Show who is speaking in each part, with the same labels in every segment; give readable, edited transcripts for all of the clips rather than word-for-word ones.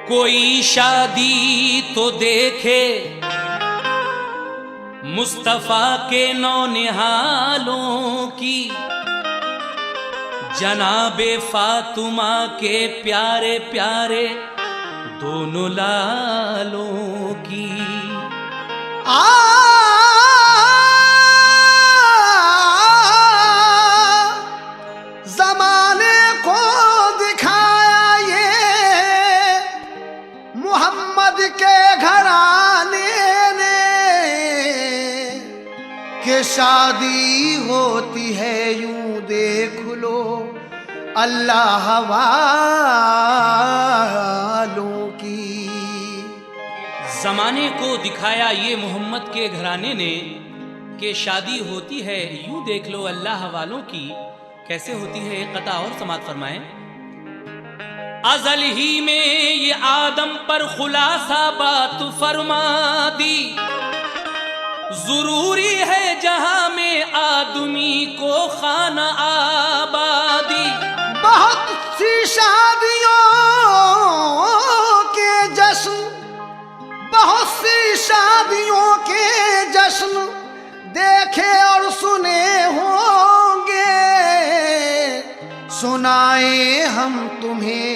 Speaker 1: कोई शादी तो देखे मुस्तफा के नौनिहालों की, जनाबे फातिमा के प्यारे प्यारे दोनों लालों की।
Speaker 2: जमाने को दिखाया ये मोहम्मद के घराने ने कि शादी होती है यूं देख लो अल्लाह वालों की।
Speaker 1: जमाने को दिखाया ये मोहम्मद के घराने ने कि शादी होती है यूं देख लो अल्लाह वालों की। कैसे होती है एक कता और समात फरमाएं। अज़ल ही में ये आदम पर खुलासा बात फरमा दी, जरूरी है जहां में आदमी को खाना आबादी।
Speaker 2: बहुत सी शादियों के जश्न, बहुत सी शादियों के जश्न देखे और सुने होंगे, सुनाए हम तुम्हें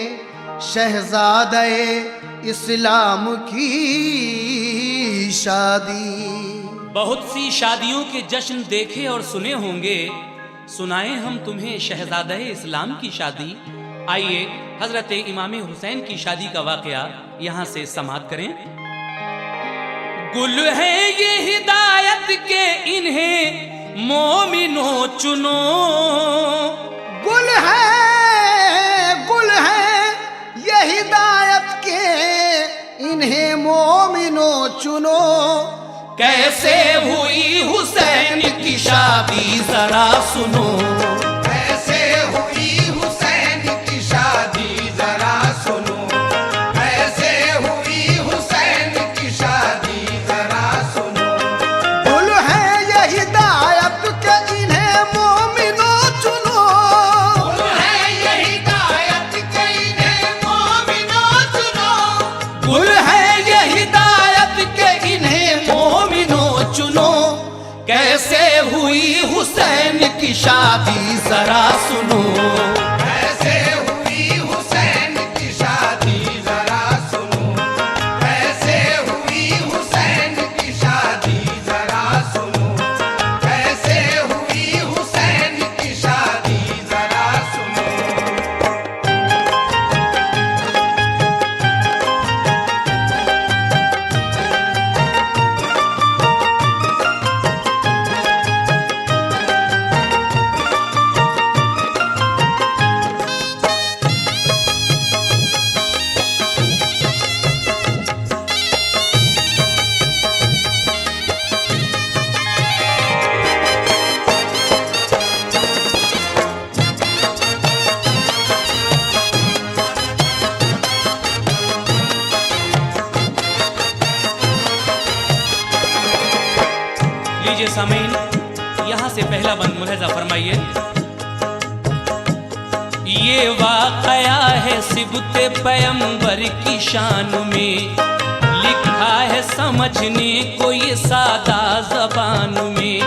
Speaker 2: शहजादे इस्लाम की शादी।
Speaker 1: बहुत सी शादियों के जश्न देखे और सुने होंगे, सुनाए हम तुम्हें शहजादे इस्लाम की शादी। आइए हजरत इमाम हुसैन की शादी का वाकया यहाँ से समाप्त करें। गुल है ये हिदायत के इन्हें मोमिनो चुनो,
Speaker 2: गुल है ये हिदायत के इन्हें मोमिनो चुनो।
Speaker 1: कैसे हुई हुसैन की शादी जरा सुनो,
Speaker 3: कैसे हुई हुसैन की शादी जरा सुनो, कैसे हुई हुसैन की शादी जरा सुनो।
Speaker 2: गुल है ये हिदायत के इन्हें मोमिनो चुनो,
Speaker 3: गुल है ये हिदायत के इन्हें मोमिनो चुनो,
Speaker 1: गुल है ये हिदायत के इन्हें मोमिनो चुनो। कैसे हुई हुसैन की शादी जरा सुनो,
Speaker 3: कैसे हुई हुसैन की शादी जरा सुनो, कैसे हुई हुसैन की शादी जरा सुनो, कैसे हुई हुसैन की शादी जरा सुनो।
Speaker 1: लीजिए सामीन, यहाँ से पहला बंद मुलाहिजा फरमाइए। ये वाकया है सिबते पैगंबर की शान में, लिखा है समझने को ये सादा जबान में।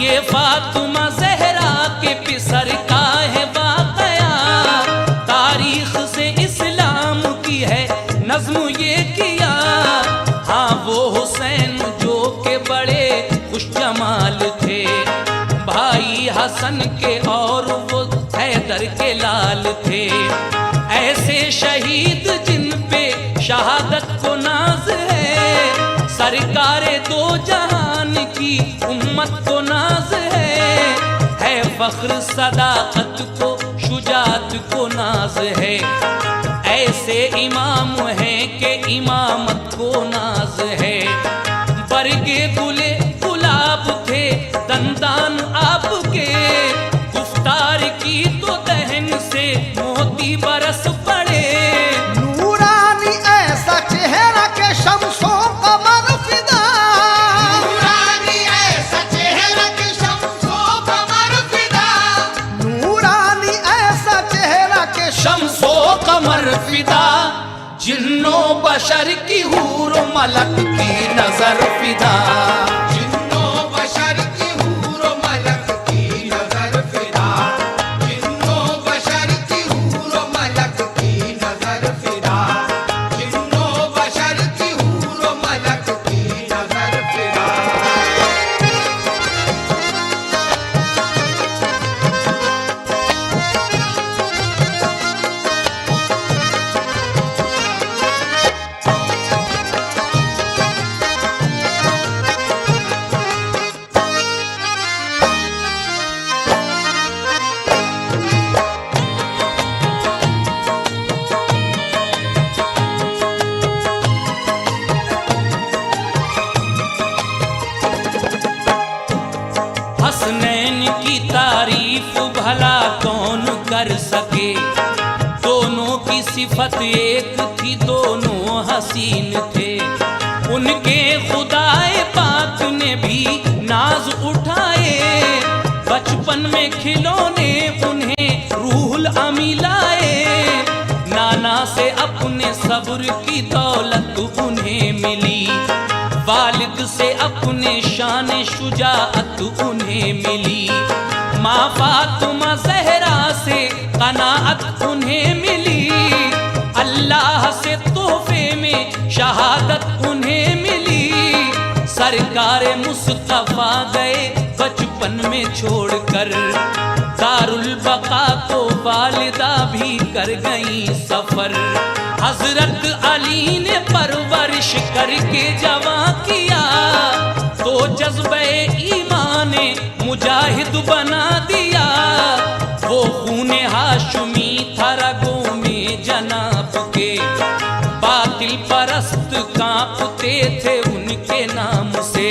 Speaker 1: ये फातिमा ज़हरा के पिसर का है वाकया, तारीख से इस्लाम की है नज़्म ये किया। हाँ वो हुसैन जो के बड़े खुश जमाल थे, भाई हसन के और वो हैदर के लाल थे। ऐसे शहीद जिन पे शहादत को नाज है, सरकारे दो जहान की उम्मत को नाज है फख्र सदाकत को शुजात को नाज है। ऐसे इमाम हैं कि इमामत को नाज है। बरगे गुले गुलाब थे दंदान आपके, गुफ्तार की तो दहन से मोती बरस पड़े।
Speaker 2: नूरानी ऐसा चेहरा के शम्सों कमर फिदा,
Speaker 3: नूरानी ऐसा चेहरा के शम्सों कमर फिदा,
Speaker 2: नूरानी ऐसा चेहरा के
Speaker 1: शम्सो कमर फिदा। जिन्नो बशर की हूर मलक की नजर फिदा,
Speaker 3: जिन्नो बशर की हूर मलक की नजर फिदा, जिन्नो बशर की हूर मलक की नजर फिदा, जिन्नो बशर की हूर मलक की नजर फिदा।
Speaker 1: हसनैन की तारीफ भला कौन कर सके, दोनों की सिफत एक थी, दोनों हसीन थे। उनके खुदाए पाक ने भी नाज उठाए, बचपन में खिलौने उन्हें रूहुल अमी लाए। नाना से अपने सब्र की दौलत उन्हें मिली, वालिद से अपने शान शुजाअत उन्हें मिली। माँ फातिमा ज़हरा से कनाअत उन्हें मिली, अल्लाह से तोहफे में शहादत उन्हें मिली। सरकार मुस्तफा गए बचपन में छोड़कर, दारुल बका को वालिदा भी कर गई सफर। हजरत अली ने परवरिश करके जवां किया, तो जज्बे ईमान मुजाहिद बना दिया। वो खूने हाशमी था रगों में जनाब के, बातिल परस्त कांपते थे उनके नाम से।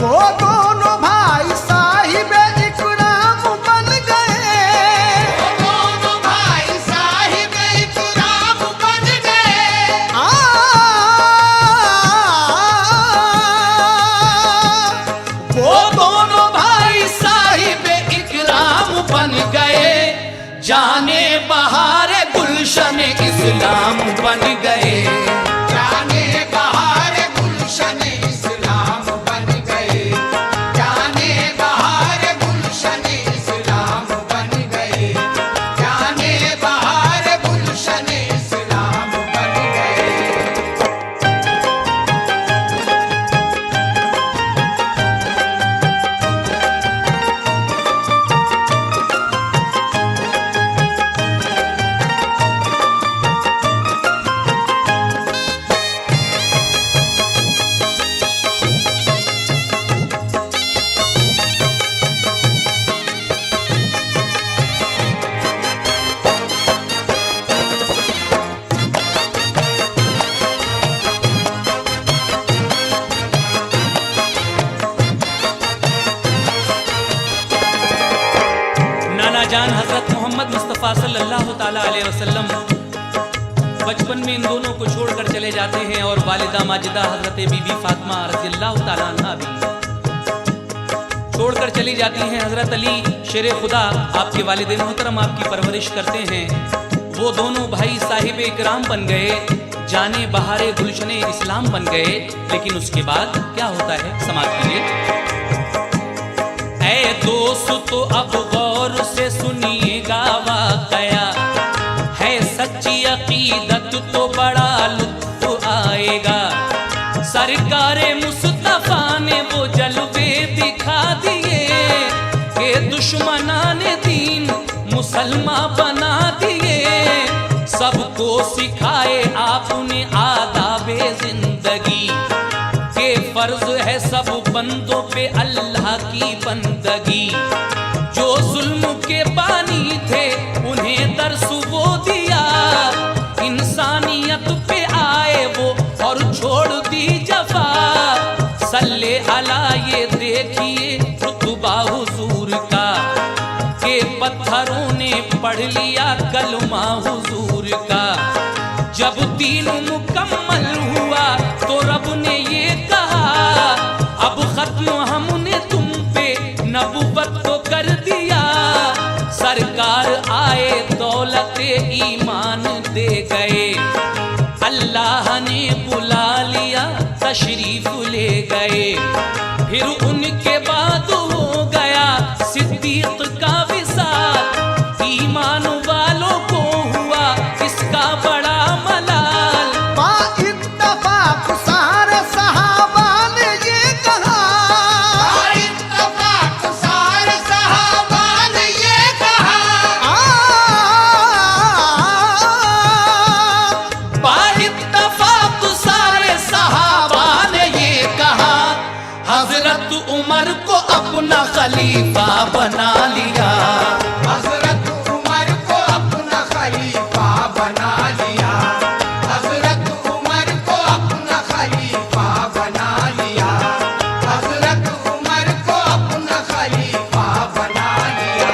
Speaker 2: वो दोनों भाई साहिब इकराम बन गए,
Speaker 3: दोनों भाई साहिब इकराम बन गए,
Speaker 1: वो दोनों भाई साहिब इकराम बन गए, जाने बहार गुलशन इस्लाम बन गए।
Speaker 3: जाने बहार गुलशन इस्लाम बन गए, जाने बहार गुलशन इस्लाम बन गए, जाने बहार गुलशन इस्लाम बन गए।
Speaker 1: नाना जान हजरत मोहम्मद मुस्तफ़ा सल्लल्लाहु ताला अलैहि वसल्लम बचपन में इन दोनों को छोड़कर चले जाते हैं, और वालिदा माजिदा हजरत बीबी फातिमा रज़ियल्लाहु ताला अन्हा भी छोड़कर चली जाती हैं। हजरत अली शेर खुदा आपके वालिद मोहतरम आपकी परवरिश करते हैं। वो दोनों भाई साहिब इकराम बन गए, जाने बहारे गुलशने इस्लाम बन गए। लेकिन उसके बाद क्या होता है, समाप्त कीजिए। ऐ दोस्त तो अब गौर से सुनिएगा वाक़या, है सच्ची अकीदत तो बड़ा लुत्फ आएगा। सरकार मुस्तफा ने वो जलवे दिखा दिए, कि दुश्मनाने दीन मुसलमान बना दिए। सबको सिखाए आपने आदाबे जिंदगी, के फर्ज है सब बंदों पे अल्लाह की बंदगी। जो जुल्म के बानी थे उन्हें दर्स वो दिया, इंसानियत पे आए वो और छोड़ दी जफा। सल्ले अला ये देखिए रुतबा हुजूर का, के पत्थरों ने पढ़ लिया कलमा हुजूर का। जब दीन मुकम्मल हुआ तो रब ने ये कहा, अब खत्म हमने तुम पे नबुवत को कर दिया। सरकार आए दौलत ईमान दे गए, अल्लाह ने बुला लिया, तशरीफ ले गए। फिर उनके बाद हो गया सिद्दीक का विसाल, ईमान वालों को हुआ इसका बड़ा मलाल।
Speaker 2: बा इत्तफाक सारे सहाबा ने ये कहा,
Speaker 3: इत्तफाक सारे सहाबा ने ये कहा,
Speaker 1: बा इत्तफाक सारे सहाबा ने ये कहा, हजरत उमर को अपना खलीफा बना लिया।
Speaker 3: हजरत उमर को अपना खलीफा बना लिया, हजरत उमर को अपना खलीफा बना लिया, हजरत उमर को अपना खलीफा बना लिया।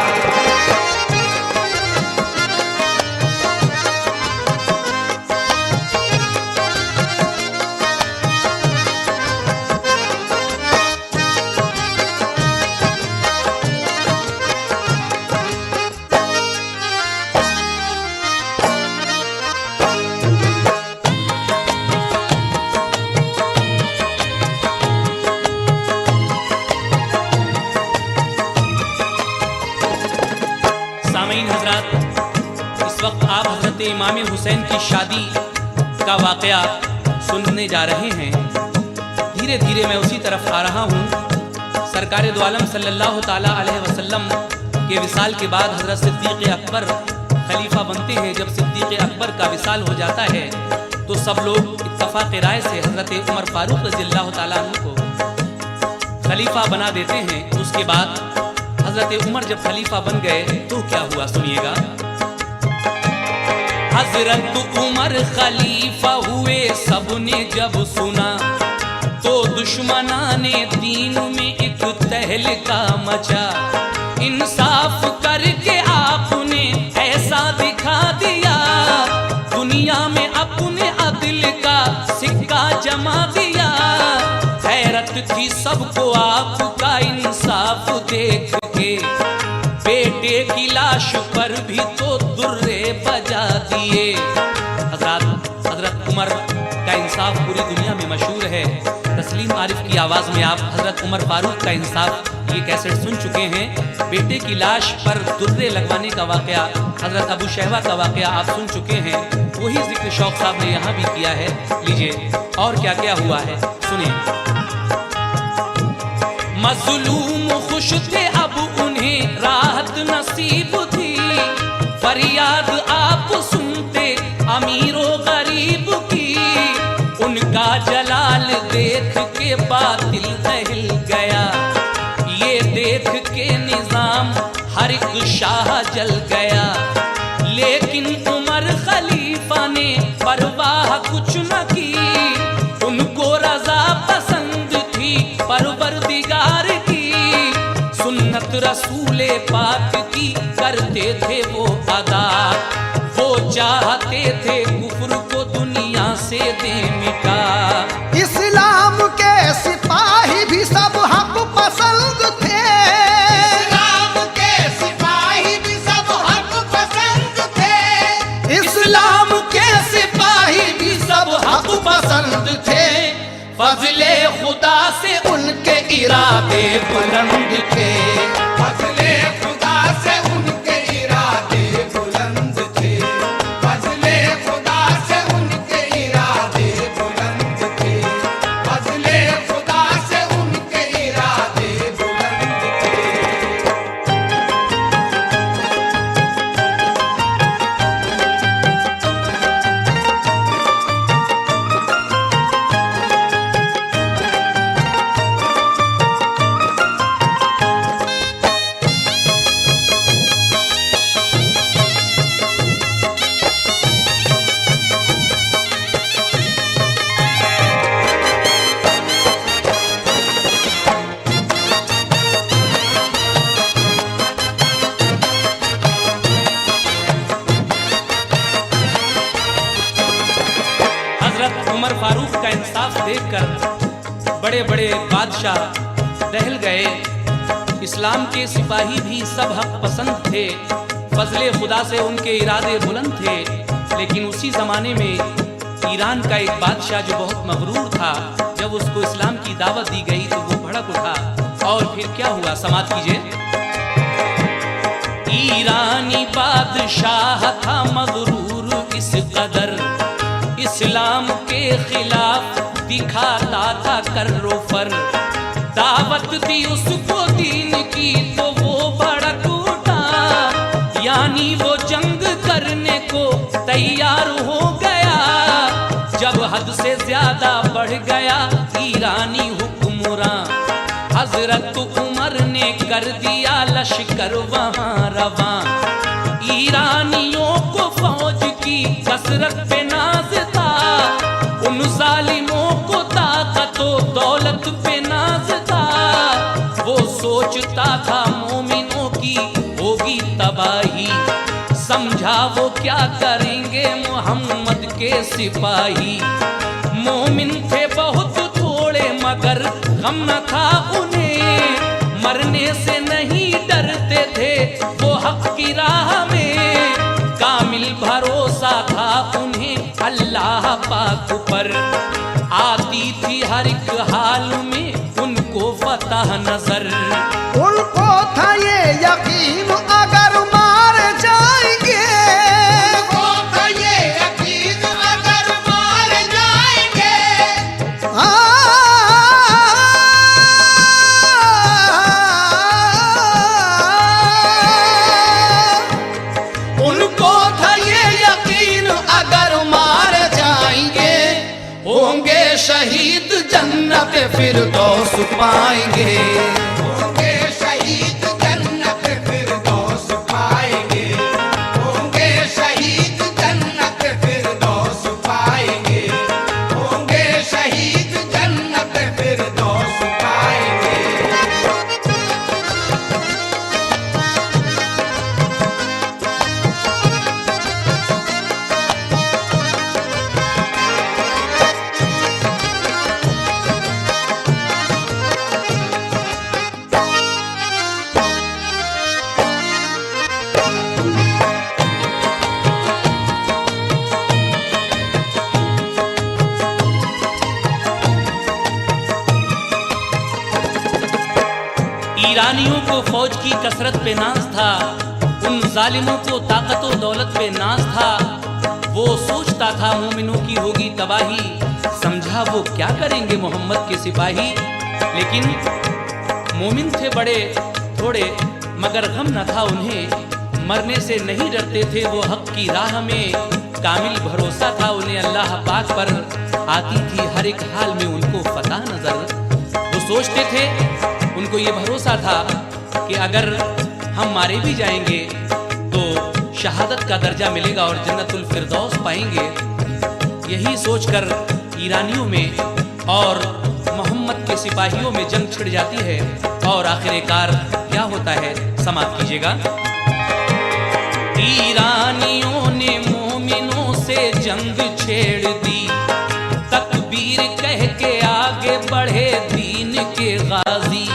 Speaker 1: सामीन हजरात, इस वक्त आप हजरत इमाम हुसैन की शादी का वाकया सुनने जा रहे हैं। धीरे धीरे मैं उसी तरफ आ रहा हूँ। सरकार दो आलम सल्लल्लाहु ताला अलैहि वसल्लम के विसाल के बाद हजरत सिद्दीक अकबर खलीफा बनते हैं। जब सिद्दीक अकबर का विसाल हो जाता है तो सब लोग इत्तफाक राय से हजरत उमर फारूक रज़ियल्लाहु ताला अन्हु को खलीफा बना देते हैं। उसके बाद हजरत उमर जब खलीफा बन गए तो क्या हुआ, सुनिएगा। हजरत उमर खलीफा हुए, सबने जब सुना तो दुश्मनाने दीन में एक तहलका मचा। इंसाफ करके आपने ऐसा दिखा दिया, दुनिया में अपने अदिल का सिक्का जमा दिया। हैरत थी सबको आपका इंसाफ देख के, बेटे की लाश पर भी तो दुर्रे बजा दिए। हजरत उमर का इंसाफ पूरी दुनिया में मशहूर है। तस्लीम आरिफ की आवाज में आप हजरत उमर फारूक का इंसाफ ये कैसेट सुन चुके हैं। बेटे की लाश पर दुर्रे लगवाने का वाकया, हजरत अबू शहबा का वाकया आप सुन चुके हैं। वही जिक्र शौक साहब ने यहाँ भी किया है। लीजिए और क्या क्या हुआ है, सुनिए। मजलूम खुश थे अब उन्हें राहत नसीब थी, फरियाद आप सुनते अमीरो गरीब की। उनका जलाल देख के बातिल दहल गया, ये देख के निजाम हर एक शाह जल गया। लेकिन उमर खलीफा ने परवाह कुछ न की, उनको रजा पसंद थी परवरदिगार की। सुन्नत रसूले पाक की करते थे वो अदा, वो चाहते थे कुफ्र को दुनिया से दे मिटा।
Speaker 2: इस्लाम के सिपाही भी सब हक पसंद थे,
Speaker 3: इस्लाम के सिपाही भी सब हक पसंद थे,
Speaker 1: इस्लाम के सिपाही भी सब हक पसंद थे। फजले खुदा से उनके इरादे बुलंद थे,
Speaker 3: फजले खुदा से उनके इरादे बुलंद थे, फजले खुदा से उनके इरादे बुलंद थे, फजले खुदा से उनके इरादे बुलंद थे।
Speaker 1: उमर फारूक का इंसाफ देखकर बड़े बड़े बादशाह दहल गए। इस्लाम के सिपाही भी सब हक पसंद थे, फजले खुदा से उनके इरादे बुलंद थे। लेकिन उसी ज़माने में ईरान का एक बादशाह जो बहुत मगरूर था, जब उसको इस्लाम की दावत दी गई तो वो भड़क उठा और फिर क्या हुआ, समाप्त कीजिए। ईरानी बादशाह था मगरूर इस कदर, इस्लाम के खिलाफ दिखाता था कर्रोफर। दावत दी उसको दीन की तो वो भड़क उठा, यानी वो जंग करने को तैयार हो गया। जब हद से ज्यादा बढ़ गया ईरानी हुक्मरां, हजरत उमर ने कर दिया लश्कर वहां रवां। ईरानियों को फौज की कसरत पे नाज था, उन जालिमों को ताकत व दौलत पे नाज था। वो सोचता था मोमिनों की होगी तबाही, समझा वो क्या करेंगे मोहम्मद के सिपाही। मोमिन थे बहुत थोड़े मगर गम न था उन्हें, मरने से नहीं डरते थे वो हक की राह में। कामिल भरोसा था उन्हें अल्लाह पाक पर, आती थी हर एक हाल में उनको फतह नजर।
Speaker 2: उनको था ये यकीन अगर मार जाएंगे,
Speaker 3: उनको था ये यकीन अगर मार जाएंगे।
Speaker 1: उनको था ये यकीन अगर मार जाएंगे, होंगे शहीद जन्नत फिरदौस पाएंगे।
Speaker 3: होंगे शहीद जन्नत फिरदौस पाएंगे। होंगे शहीद जन्नत फिरदौस पाएंगे। होंगे शहीद जन्नत फिरदौस पाएंगे।
Speaker 1: ईरानियों को फौज की कसरत पे नाज था, उन जालिमों को ताकत व दौलत पे नाज था। वो सोचता था मोमिनों की होगी तबाही, समझा वो क्या करेंगे मोहम्मद के सिपाही। लेकिन मोमिन थे बड़े थोड़े मगर गम न था उन्हें, मरने से नहीं डरते थे वो हक की राह में। कामिल भरोसा था उन्हें अल्लाह पाक पर, आती थी हर एक हाल में उनको फतह नजर। वो सोचते थे, उनको ये भरोसा था कि अगर हम मारे भी जाएंगे तो शहादत का दर्जा मिलेगा और जन्नतुल फिरदौस पाएंगे। यही सोचकर ईरानियों में और मोहम्मद के सिपाहियों में जंग छिड़ जाती है और आखिरकार क्या होता है, समाप्त कीजिएगा। ईरानियों ने मोमिनों से जंग छेड़ दी, तकबीर कह के आगे बढ़े दीन के गाजी।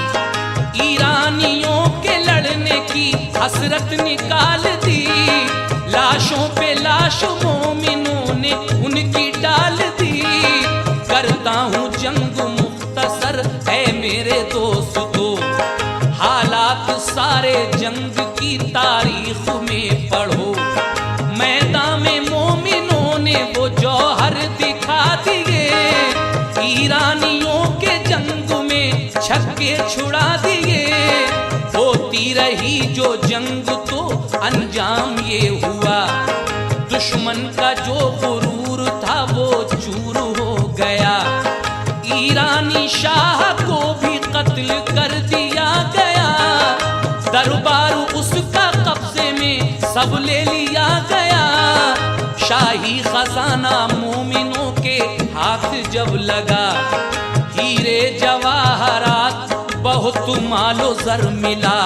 Speaker 1: ईरानियों के लड़ने की हसरत निकाल दी, लाशों पे लाश मोमिनों ने उनकी डाल दी। करता हूँ जंग मुख्तसर है मेरे दोस्तों, हालात सारे जंग की तारीख में पढ़ो। मैदान में मोमिनों ने वो जौहर दिखा दिए, ईरानियों के जंग में छक्के छुड़ा दिए। होती रही जो जंग तो अंजाम ये हुआ, दुश्मन का जो गुरूर था वो चूर हो गया। ईरानी शाह को भी कत्ल कर दिया गया, दरबार उसका कब्जे में सब ले लिया गया। शाही खजाना मोमिनों के हाथ जब लगा, हीरे जवाहरात बहुत मालो जर मिला।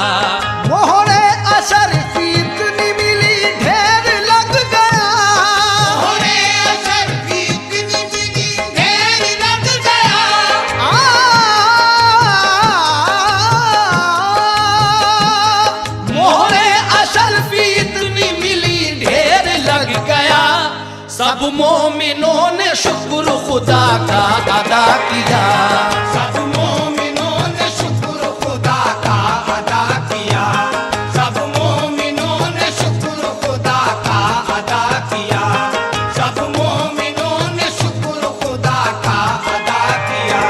Speaker 2: मोहरे असर की इतनी मिली ढेर लग गया।
Speaker 3: मोहरे असर की इतनी मिली ढेर लग गया।
Speaker 1: मोहरे असर भी इतनी मिली ढेर लग गया। सब मोमिनों ने शुक्र खुदा का अदा किया।
Speaker 3: सब मोमिनों ने शुक्र खुदा का अदा किया। सब मोमिनों ने शुक्र खुदा का अदा किया। सब मोमिनों ने शुक्र खुदा का अदा किया।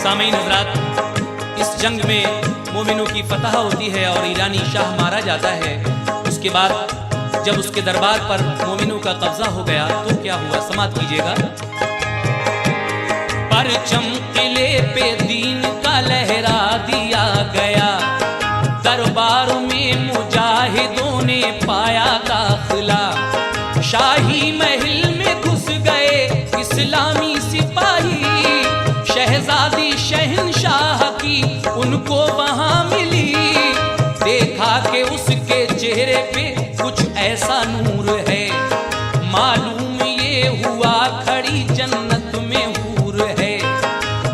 Speaker 1: सामीन हज़रात, इस जंग में मोमिनों की फतह होती है और ईरानी शाह मारा जाता है। उसके बाद जब उसके दरबार पर मोमिनों का कब्जा हो गया तो क्या हुआ, समाप्त कीजिएगा। परचम किले पे दीन का लहरा दिया गया, दरबार में मुजाहिदों ने पाया दाखिला। शाही महल में घुस गए इस्लामी सिपाही, शहजादी शहंशाह की उनको वहां मिली। देखा कि उसके चेहरे पे कुछ ऐसा नूर है, मालूम ये हुआ खड़ी जन्नत में हूर है।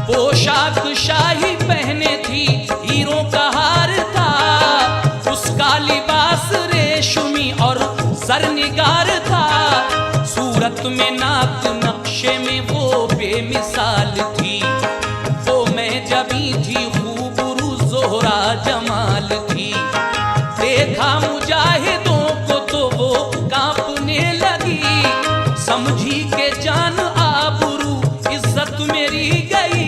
Speaker 1: पोशाक शाही पहने थी, हीरों का हार था, उसका लिबास रेशमी और सरनिगार था। सूरत में नाक नक्शे में वो बेमिसाल थी, वो मैं जबी थी खूबरू ज़ोहरा जमाल थी। देखा मुजाहिदों को तो वो कांपने लगी, समझी के जान आबरू इज्जत मेरी गई।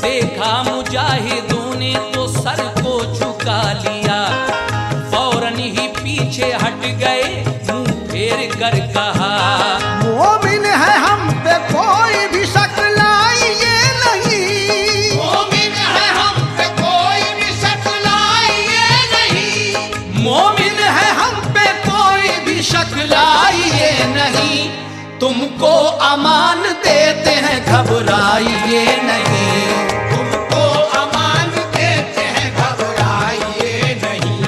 Speaker 1: देखा मुजाहिदों ने तो सर को झुका लिया, फौरन ही पीछे हट गए, मुंह फेर कर कहा,
Speaker 2: मोमिन है हम पे कोई भी शक लाइए नहीं।
Speaker 3: मोमिन है हम पे कोई भी शक लाइए नहीं।
Speaker 1: मोमिन है हम पे कोई भी शक लाइए नहीं, तुमको अमान देते हैं घबराइए नहीं।
Speaker 3: तुमको अमान देते हैं घबराइए नहीं।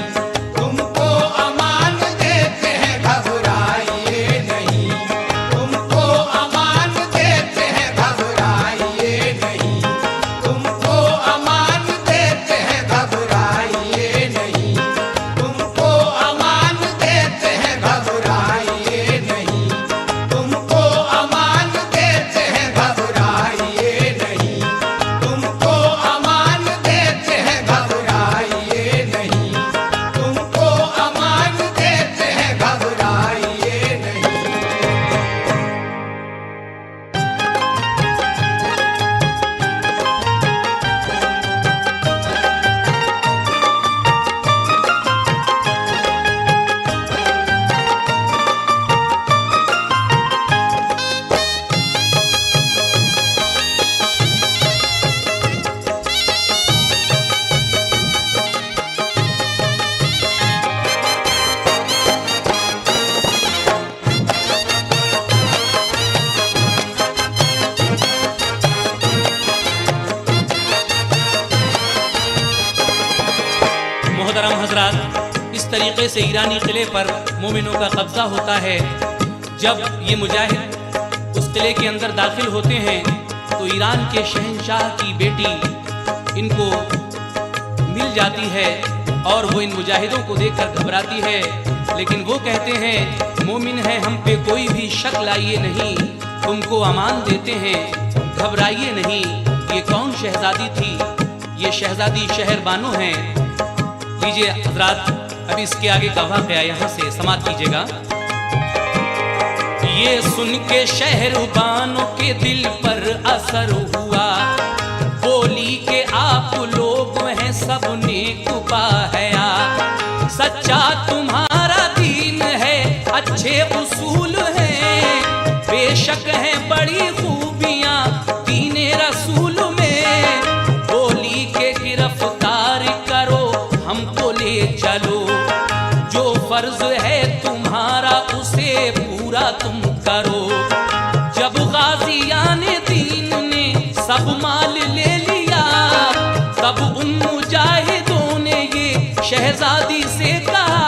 Speaker 3: तुमको अमान देते हैं घबराइए नहीं। तुमको अमान देते हैं घबराइए नहीं। तुमको अमान देते हैं घबराइए नहीं। तुमको अमान देते हैं घबराइए नहीं। तुमको अमान देते हैं घबराइए नहीं। तुमको अमान देते हैं घबराइए नहीं। तुमको अमान देते हैं घबराइए नहीं।
Speaker 1: मोहतरम हजरात, इस तरीके से ईरानी किले पर मोमिनों का कब्जा होता है। जब ये मुजाहिद उस किले के अंदर दाखिल होते हैं तो ईरान के शहंशाह की बेटी इनको मिल जाती है और वो इन मुजाहिदों को देखकर घबराती है, लेकिन वो कहते हैं मोमिन है हम पे कोई भी शक लाइए नहीं, तुमको अमान देते हैं घबराइए नहीं। ये कौन शहजादी थी? ये शहजादी शहरबानो हैं। लीजिए हजरात, अभी इसके आगे का वाक़या यहाँ से समाप्त कीजिएगा। ये सुन के शहरबानों के दिल पर असर हुआ, बोली के आप लोग हैं सब नेकुबा हया, सच्चा तुम्हारा दीन है, अच्छे उसूल हैं, बेशक है बड़ी खूबियां दीन रसूल में। बोली के गिरफ्तार करो चलो। जो फर्ज है तुम्हारा उसे पूरा तुम करो। जब गाजियाने दीन ने सब माल ले लिया, तब उन मुजाहिदों ने ये शहजादी से कहा,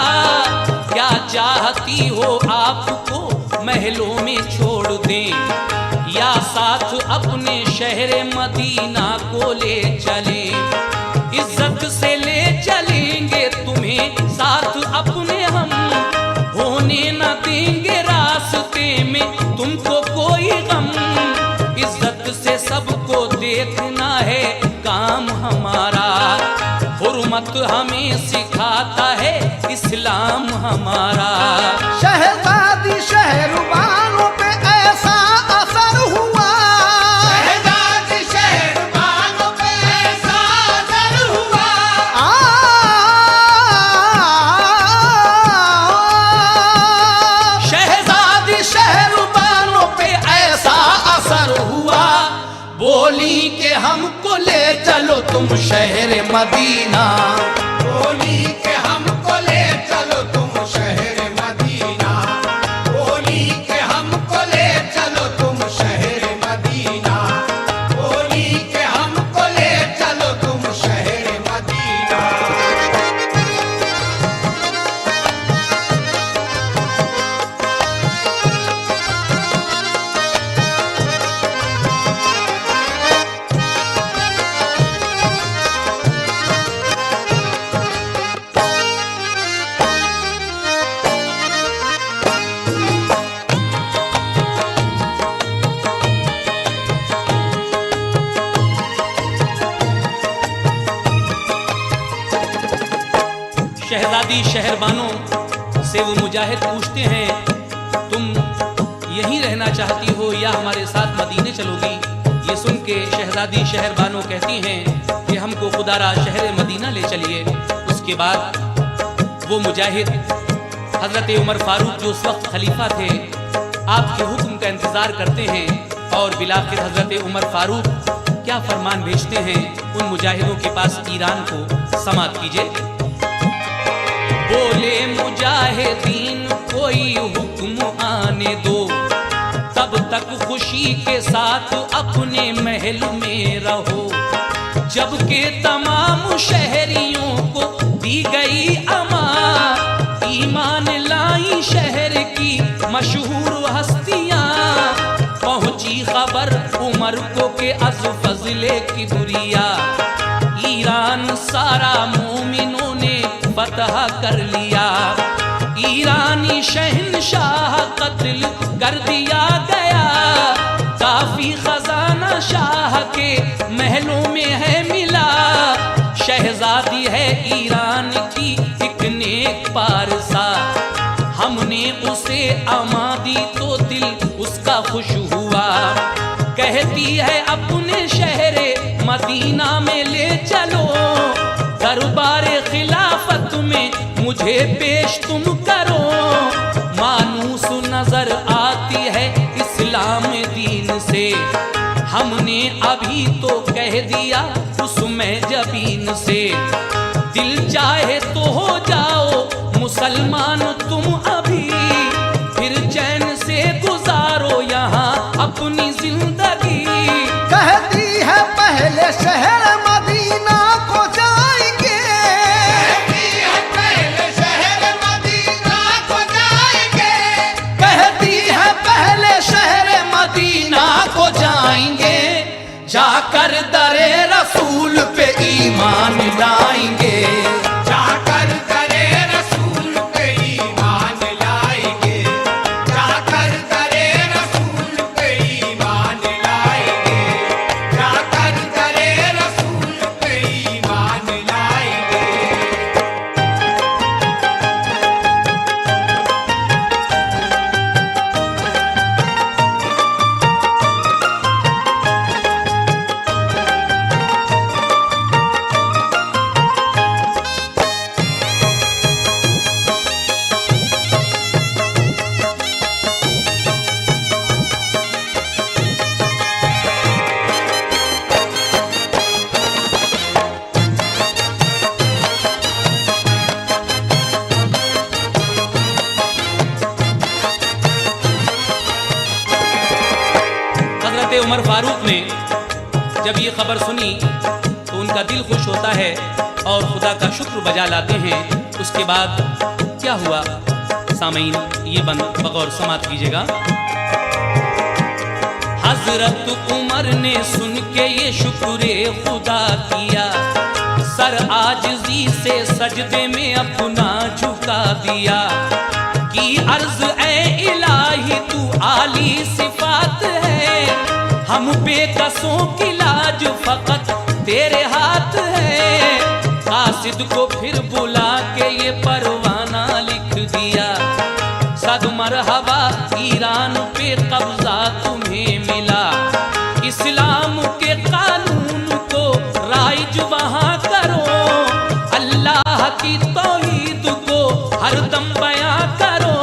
Speaker 1: क्या चाहती हो आपको महलों में छोड़ दें, या साथ अपने शहर मदीना को ले चले। इज्जत से ले चलेंगे तुम्हें साथ अपने हम, होने न देंगे रास्ते में तुमको कोई गम। इज्जत से सबको देखना है काम हमारा, हुर्मत हमें सिखाता है इस्लाम हमारा।
Speaker 2: शहजादी शहरबानों पे ऐसा असर हुआ,
Speaker 3: शहजादी शहरबानों पे ऐसा असर हुआ।
Speaker 2: शहजादी शहरबानों पे ऐसा असर हुआ, बोली कि हमको ले चलो तुम शहर मदीना।
Speaker 3: बोली के हमको ले चलो तुम शहर मदीना। बोली के हमको ले चलो तुम शहर मदीना। बोली के हमको ले चलो तुम शहर मदीना।
Speaker 1: शहजादी शहरबानों से वो मुजाहिद पूछते हैं, तुम यहीं रहना चाहती हो या हमारे साथ मदीने चलोगी? ये सुन के शहजादी शहरबानों कहती हैं कि हमको खुदारा शहर मदीना ले चलिए। उसके बाद वो मुजाहिद हज़रत उमर फारूक जो उस वक्त खलीफा थे, आपके हुक्म का इंतज़ार करते हैं और बिलाखिर हज़रत उमर फारूक क्या फरमान भेजते हैं उन मुजाहिदों के पास, ईरान को समात कीजिए। बोले मुजाहिदीन कोई हुक्म आने दो, तब तक खुशी के साथ अपने महल में रहो। जबकि तमाम शहरियों को दी गई अमान, ईमान लाई शहर की मशहूर हस्तियां। पहुंची खबर उमर को के अज़ फज़ले की दुरिया, ईरान सारा मोमिनों ने फतह कर लिया। ईरानी शहनशाह कत्ल कर दिया गया, काफी खजाना शाह के महलों में है मिला। शहजादी है ईरान की एक नेक पारसा, हमने उसे अमा दी तो दिल उसका खुश हुआ। कहती है अपने शहर मदीना में ले चलो, दरबार खिलाफत में मुझे पेश तुम करो। मानूस नजर आती है इस्लाम दीन से, हमने अभी तो कह दिया उसमें जबीन से। दिल चाहे तो हो जाओ मुसलमान तुम अभी, फिर चैन से गुजारो यहाँ अपनी जिंदगी।
Speaker 2: कहती है पहले शहर मदीना को जाएंगे,
Speaker 3: कहती है पहले शहर मदीना को जाएंगे।
Speaker 2: कहती है पहले शहर मदीना को जाएंगे, जाकर दरे रसूल पे ईमान लाएंगे।
Speaker 3: जाकर करे रसूल पे ईमान लाएंगे। जाकर करे रसूल पे ईमान लाएंगे। जाकर करे रसूल पे ईमान लाएंगे।
Speaker 1: फारूक ने जब ये खबर सुनी तो उनका दिल खुश होता है और खुदा का शुक्र बजा लाते हैं। उसके बाद क्या हुआ सामीन, ये बगौर समाप्त कीजिएगा। हजरत उमर ने सुन के ये शुक्र खुदा किया, सर आजिज़ी से सजदे में अपना झुका दिया। की अर्ज ए इलाही तू आली सिफात है, हम बेकसों की लाज फकत तेरे हाथ है। कासिद को फिर बुला के ये परवाना लिख दिया, सद मरहबा ईरान पे कब्जा तुम्हें मिला। इस्लाम के कानून को राइज वहाँ करो, अल्लाह की तौहीद को हरदम बयां करो।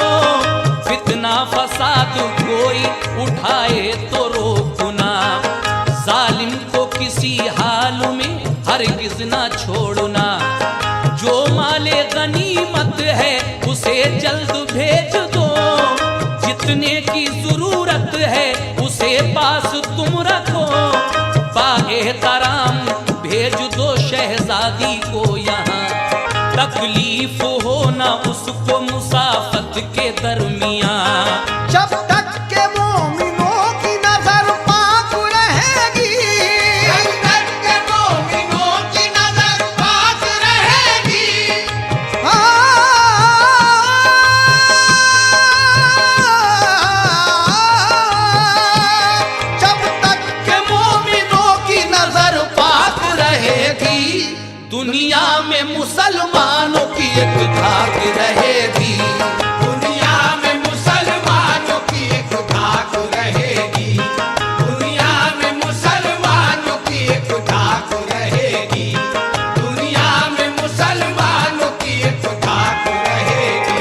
Speaker 1: फितना फसाद कोई उठाए तो रोकना, जालिम को किसी हाल में हरगिज ना छोड़ना। जो माले गनीमत है उसे जल्द भेज दो, जितने की जरूरत है उसे पास तुम रखो। बाएहतराम भेज दो शहजादी को यहाँ, तकलीफ हो ना उसको मुसाफत के दरमियाँ।
Speaker 2: जब तक के मोमिनों की नजर पाक रहेगी,
Speaker 3: जब तक के मोमिनों की नजर पाक रहेगी,
Speaker 2: जब तक के मोमिनों की नजर पाक रहेगी, दुनिया में मुसलमानों की एक धाक रहेगी।
Speaker 3: दुनिया में मुसलमानों की एक धाक रहेगी, दुनिया में मुसलमानों की एक धाक रहेगी, दुनिया में मुसलमानों की एक धाक रहेगी।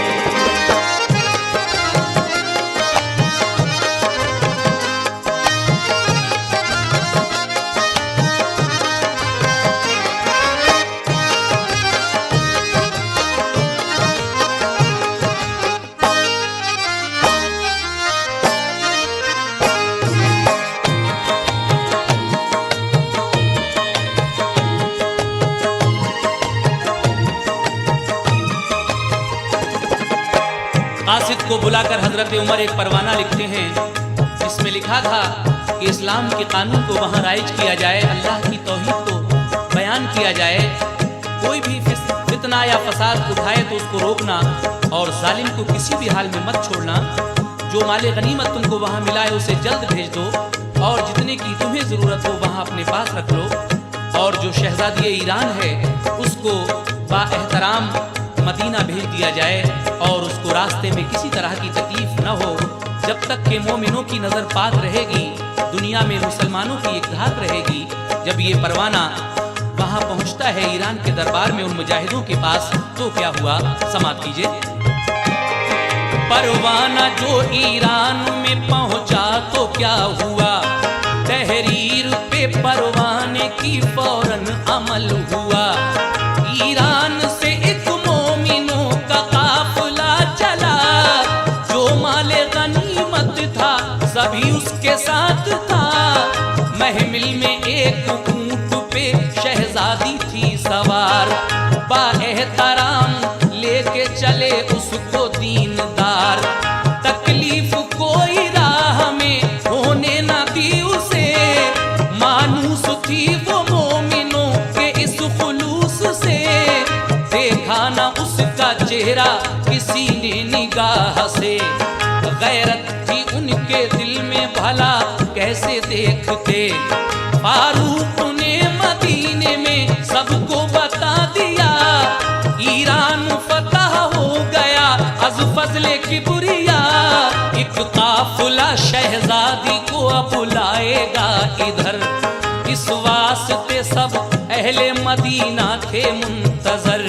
Speaker 1: कासिद को बुलाकर हजरत उमर एक परवाना लिखते हैं, जिसमें लिखा था कि इस्लाम के कानून को वहाँ राइज किया जाए, अल्लाह की तौहीद को बयान किया जाए। कोई भी फितना या फसाद उठाए तो उसको रोकना और जालिम को किसी भी हाल में मत छोड़ना। जो माले गनीमत तुमको वहाँ मिला है उसे जल्द भेज दो, और जितने की तुम्हें ज़रूरत हो वहाँ अपने पास रख लो। और जो शहजादी ईरान है उसको बाएहतराम मदीना भेज दिया जाए, और उसको रास्ते में किसी तरह की तकलीफ न हो। जब तक के मोमिनों की नज़र पाक रहेगी, दुनिया में मुसलमानों की एक धाक रहेगी। जब ये परवाना वहाँ पहुँचता है ईरान के दरबार में उन मुजाहिदों के पास, तो क्या हुआ समाप्त कीजिए। परवाना जो ईरान में पहुँचा तो क्या हुआ, तहरीर पे परवाने की फौरन अमल हुआ। ईरान से एक मोमिनों का काफिला चला, जो माले गनीमत था सभी उसके साथ था। महमिल में एक ऊंट पे शहजादी थी सवार, बाएहतराम लेके चले उसको दीनदार। तकलीफ कोई राह में होने ना दी उसे, मानूस थी वो मोमिनों के इस खुलूस से। देखा ना उसका चेहरा किसी ने निगाह से, गैरत थी उनके दिल में भला कैसे देखते। फारूक ने मदीने में सबको बता दिया, ईरान फतह हो गया अज फजले किबरिया। एक काफिला शहजादी को अब लाएगा इधर, इस वास्ते सब अहले मदीना थे मुंतजर।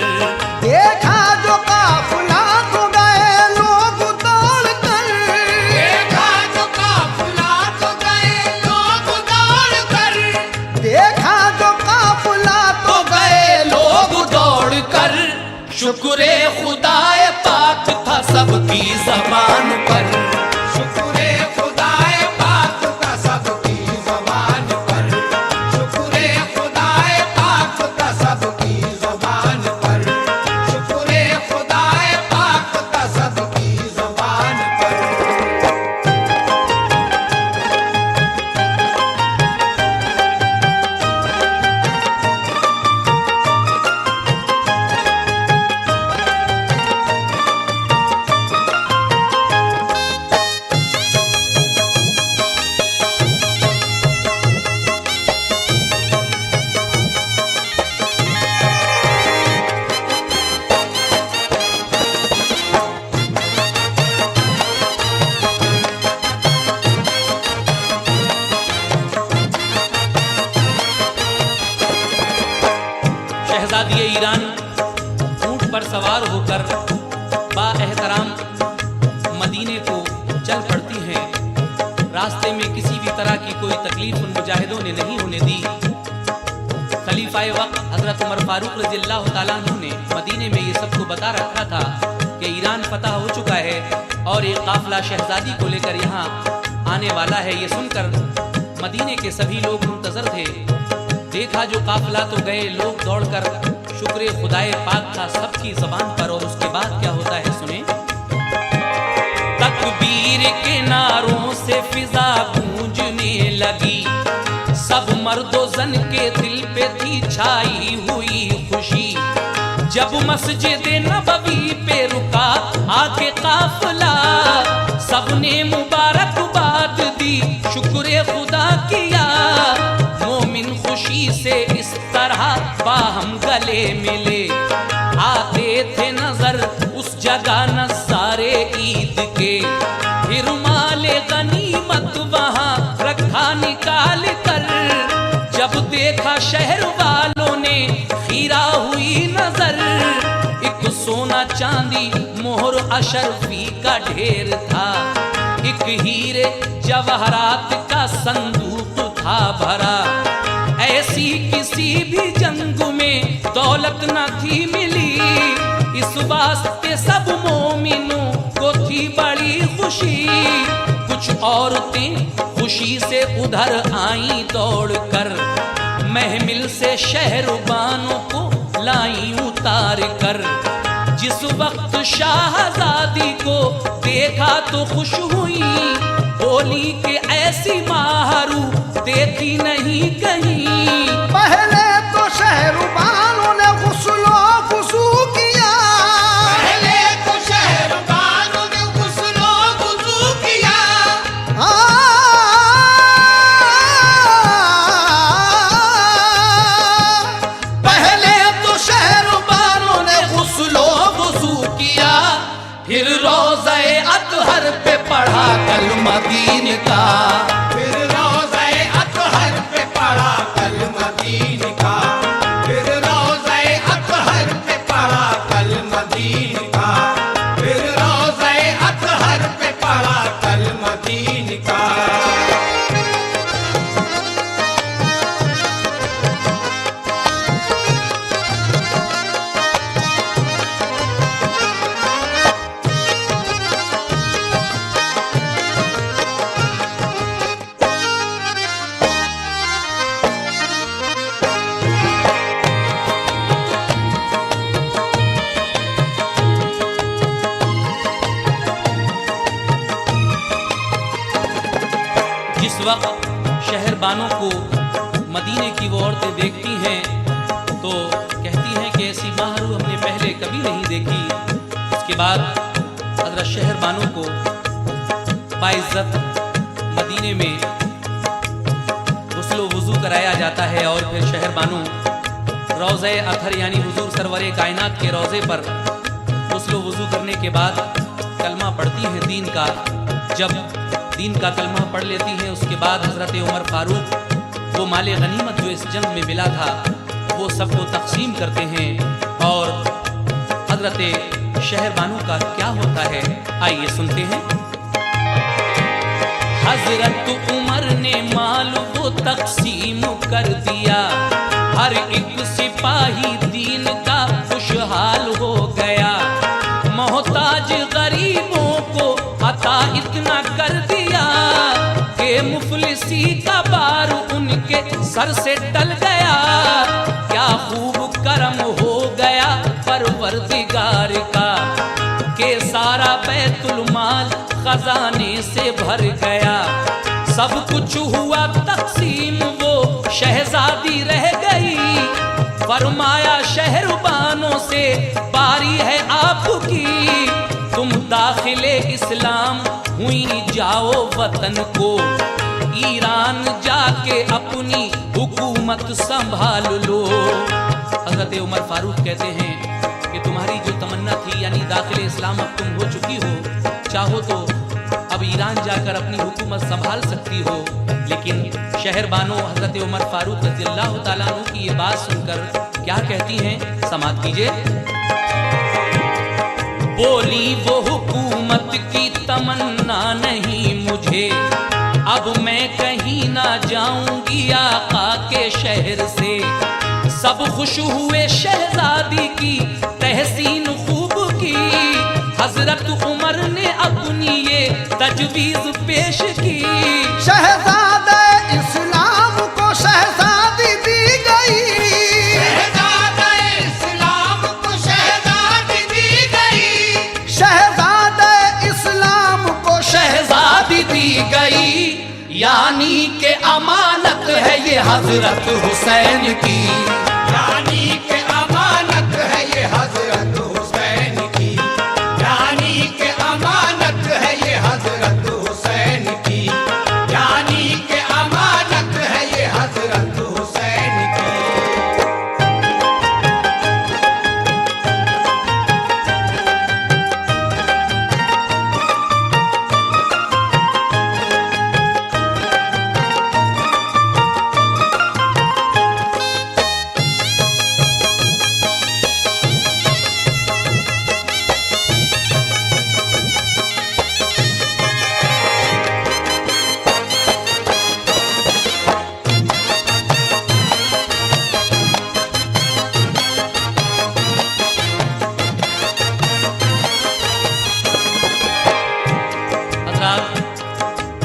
Speaker 2: देखा जो काफिला तो गए लोग दौड़ कर,
Speaker 3: देखा जो काफिला तो गए लोग दौड़ कर,
Speaker 2: देखा जो काफिला तो गए लोग दौड़ कर।
Speaker 1: शुक्रे खुदाए पाक था सबकी जबान पर,
Speaker 3: शुक्रे खुदाए पाक का सबकी ज़बान
Speaker 1: सवार होकर बाएहतराम मदीने को चल पड़ती हैं। रास्ते में किसी भी तरह की कोई तकलीफ उन मुजाहिदों ने नहीं होने दी। खलीफाए वक्त हजरत उमर फारूक रज़ियल्लाहु ताला अन्हु ने मदीने में ये सबको बता रखा था कि ईरान फतह हो चुका है और एक काफिला शहजादी को लेकर यहाँ आने वाला है। ये सुनकर मदीने के सभी लोग मुंतजर थे। देखा जो काफिला तो गए लोग दौड़कर, शुक्र खुदाए पाक था सबकी ज़बान पर। और उसके बाद क्या होता है सुने। तकबीर के नारों से फिजा गूंजने लगी, सब मर्दो जन के दिल पे थी छाई हुई खुशी। जब मस्जिद नबवी पे रुका आके काफिला, सबने मुबारकबाद दी, शुक्र खुदा किया। मोमिन खुशी से इस तरह बाहम गले मिले, आते थे नजर उस जगह नज़ारे ईद के। फिर माले गनीमत वहाँ रखा निकाल कर, जब देखा शहर वालों ने खीरा हुई नजर। एक सोना चांदी मोहर अशरफी का ढेर था, एक हीरे जवाहरात का संदूक था भरा। ऐसी किसी भी जंग में दौलत न थी मिली, इस वास्ते सब मोमिनों को थी बड़ी खुशी। कुछ औरतें खुशी से उधर आई दौड़कर, महमिल से शहरबानों को लाई उतार कर। जिस वक्त शाहजादी को देखा तो खुश हुई, बोली कि ऐसी माहरू देखी नहीं कहीं।
Speaker 2: पहले तो शहरबानों ने गुस्लो गुसू किया,
Speaker 3: पहले तो शहरबानों ने गुस्लो गुज़ू किया।
Speaker 2: पहले तो शहरबानों ने गुस्लो गुसू किया, फिर रोज़े अतहर पे पढ़ा कलमा दीन का।
Speaker 3: फिर रोज़े अतहर पे पढ़ा कलमा दीन का, फिर रोज़े अतहर पे पढ़ा कलमा दीन का, फिर रोज़े अतहर पे पढ़ा कलमा दीन का।
Speaker 1: जिस वक्त शहरबानों को मदीने की वो औरतें देखती हैं तो कहती हैं कि ऐसी माहरू हमने पहले कभी नहीं देखी। इसके बाद हजरत शहरबानों को बाइज्जत मदीने में गुस्लो वुज़ू कराया जाता है और फिर शहरबानों रोज़े अथर यानी हुजूर सरवरे कायनात के रोज़े पर गुस्लो वुज़ू करने के बाद कलमा पढ़ती हैं दीन का। जब दीन का कलमा पढ़ लेती हैं उसके बाद हज़रत उमर फारूक वो माले गनीमत जो इस जंग में मिला था वो सबको तकसीम करते हैं। और हज़रत शहरबानों का क्या होता है आइए सुनते हैं। हज़रत उमर ने माल वो तकसीम कर दिया, हर एक सिपाही दीन का खुशहाल हो गया। मोहताज गरीबों को अता इतना कर दिया कि मुफलिसी का बार उनके सर से टल गया। क्या खूब करम हो गया परवरदिगार का कि सारा बैतुल माल खजाने से भर गया। सब कुछ हुआ तकसीम वो शहजादी रह गई। फरमाया शहरबानों से बारी है आपकी, तुम दाखिले इस्लाम हुई जाओ वतन को। ईरान जाके अपनी हुकूमत संभाल लो। हज़रत उमर फारूक कहते हैं कि तुम्हारी जो तमन्ना थी यानी दाखिले इस्लाम अब तुम हो चुकी हो, चाहो तो अब ईरान जाकर अपनी हुकूमत संभाल सकती हो। लेकिन शहरबानो हज़रत उमर फारूक रज़ियल्लाहु ताला अन्हु की ये बात सुनकर क्या कहती हैं, समाअत कीजिए। बोली वो हुकूमत की तमन्ना नहीं मुझे, अब मैं कहीं ना जाऊंगी आका के शहर से। सब खुश हुए शहजादी की तहसीन खूब की, हजरत उमर ने अपनी ये तजवीज पेश की।
Speaker 2: शहजादे इस्लाम को शहजादी दी गई,
Speaker 3: शहजादे इस्लाम को शहजादी दी गई,
Speaker 2: शहजादे इस्लाम को
Speaker 1: शहजादी दी गई,
Speaker 2: यानी के अमानत है ये हजरत हुसैन की,
Speaker 3: यानी के अमानत है ये हजरत हुसैन की, यानी के अमानत है ये हजरत हुसैन की, यानी के अमानत है ये हजरत हुसैन की।